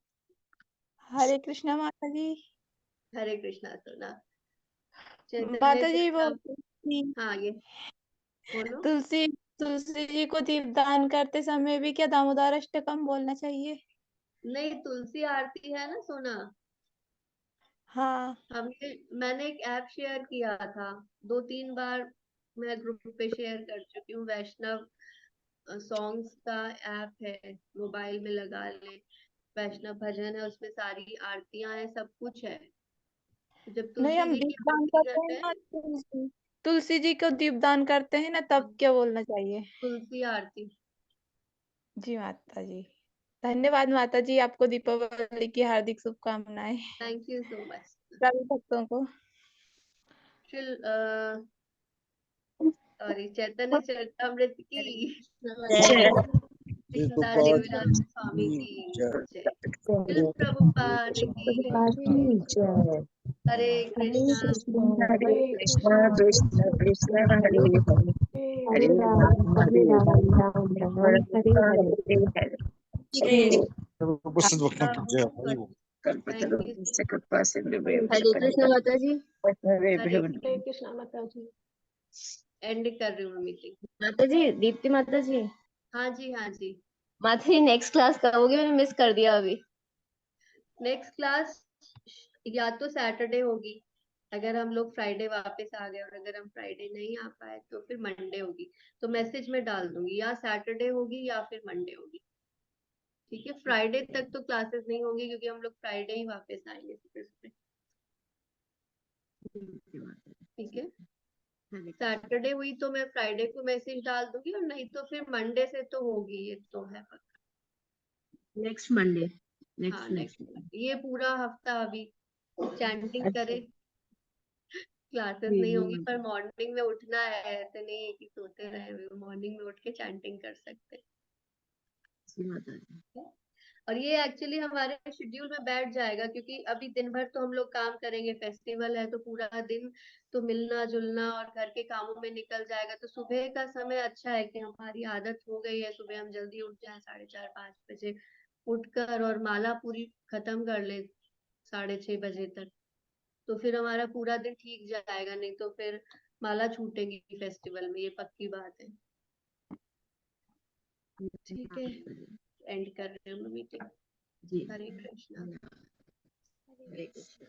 हरे कृष्णा माता जी। हरे कृष्णा। सुना चैतन्य माता जी चरितमृत। हाँ, ये बोलो। तुलसी तुलसी जी को दीपदान करते समय भी क्या दामोदर अष्टकम बोलना चाहिए? नहीं, तुलसी आरती है ना, सुना। हाँ। मैंने एक ऐप शेयर किया था, 2-3 बार मैं ग्रुप पे शेयर कर चुकी हूँ। वैष्णव सॉन्ग्स का ऐप है, मोबाइल में लगा ले, वैष्णव भजन है, उसमें सारी आरतियां हैं, सब कुछ है। जब नहीं, तुलसी हम जी की दीपदान आरती करते हैं करते हैं, ना, तुलसी जी को दीपदान करते हैं ना, तब क्या बोलना चाहिए? तुलसी आरती। जी माता जी। धन्यवाद माता जी, आपको दीपावली की हार्दिक शुभकामनाएं थैंक यू सो मच। सभी भक्तों को। सॉरी, चैतन्य चरितमृत की जय। कृष्णदास देवदास स्वामी की जय। श्रील प्रभुपाद की प्रभुपाद की जय। हरे हरे कृष्णा। कृष्ण हरे हरे कृष्णा कृष्ण कृष्ण हरे हरे हरे, हरे हरे राम राम हरे हरे राम राम, राम राम हरे हरे हरे। हरे हरे। जय कल्पतरुश्च कृपा सिंधुभ्यो हरे कृष्णा माता जी। हरे हरे हरे कृष्णा माता जी। एंड कर रही हूँ मीटिंग। माता जी, दीप्ति माता जी। हाँ जी, हाँ जी। माता जी, नेक्स्ट क्लास कब होगी? मैंने मिस कर दिया अभी। नेक्स्ट क्लास या तो सैटरडे होगी, अगर हम लोग फ्राइडे वापस आ गए, और अगर हम फ्राइडे नहीं आ पाए तो फिर मंडे होगी। तो मैसेज में डाल दूंगी, या सैटरडे होगी या फिर मंडे होगी। ठीक है, फ्राइडे तक तो क्लासेस नहीं होंगी क्योंकि हम लोग फ्राइडे ही वापस आएंगे सुबह सुबह। ठीक है, सैटरडे हुई तो मैं फ्राइडे को मैसेज डाल दूंगी, और नहीं तो फिर मंडे से तो होगी, ये तो है पक्का। Next Monday. हाँ, नेक्स्ट ये पूरा हफ्ता अभी चैंटिंग करे, क्लासेस नहीं होगी, पर मॉर्निंग में उठना है, ऐसे नहीं है कि सोते रहे, मॉर्निंग में उठ के चैंटिंग कर सकते हैं। और ये एक्चुअली हमारे शेड्यूल में बैठ जाएगा, क्योंकि अभी दिन भर तो हम लोग काम करेंगे, फेस्टिवल है तो पूरा दिन तो मिलना जुलना और घर के कामों में निकल जाएगा। तो सुबह का समय अच्छा है कि हमारी आदत हो गई है, सुबह हम जल्दी उठ जाए, 4:30-5 बजे उठकर और माला पूरी खत्म कर ले 6:30 बजे तक, तो फिर हमारा पूरा दिन ठीक जाएगा। नहीं तो फिर माला छूटेगी फेस्टिवल में, ये पक्की बात है। ठीक है, एंड कर रहे हैं मीटिंग। हरे कृष्णा। हरे कृष्णा।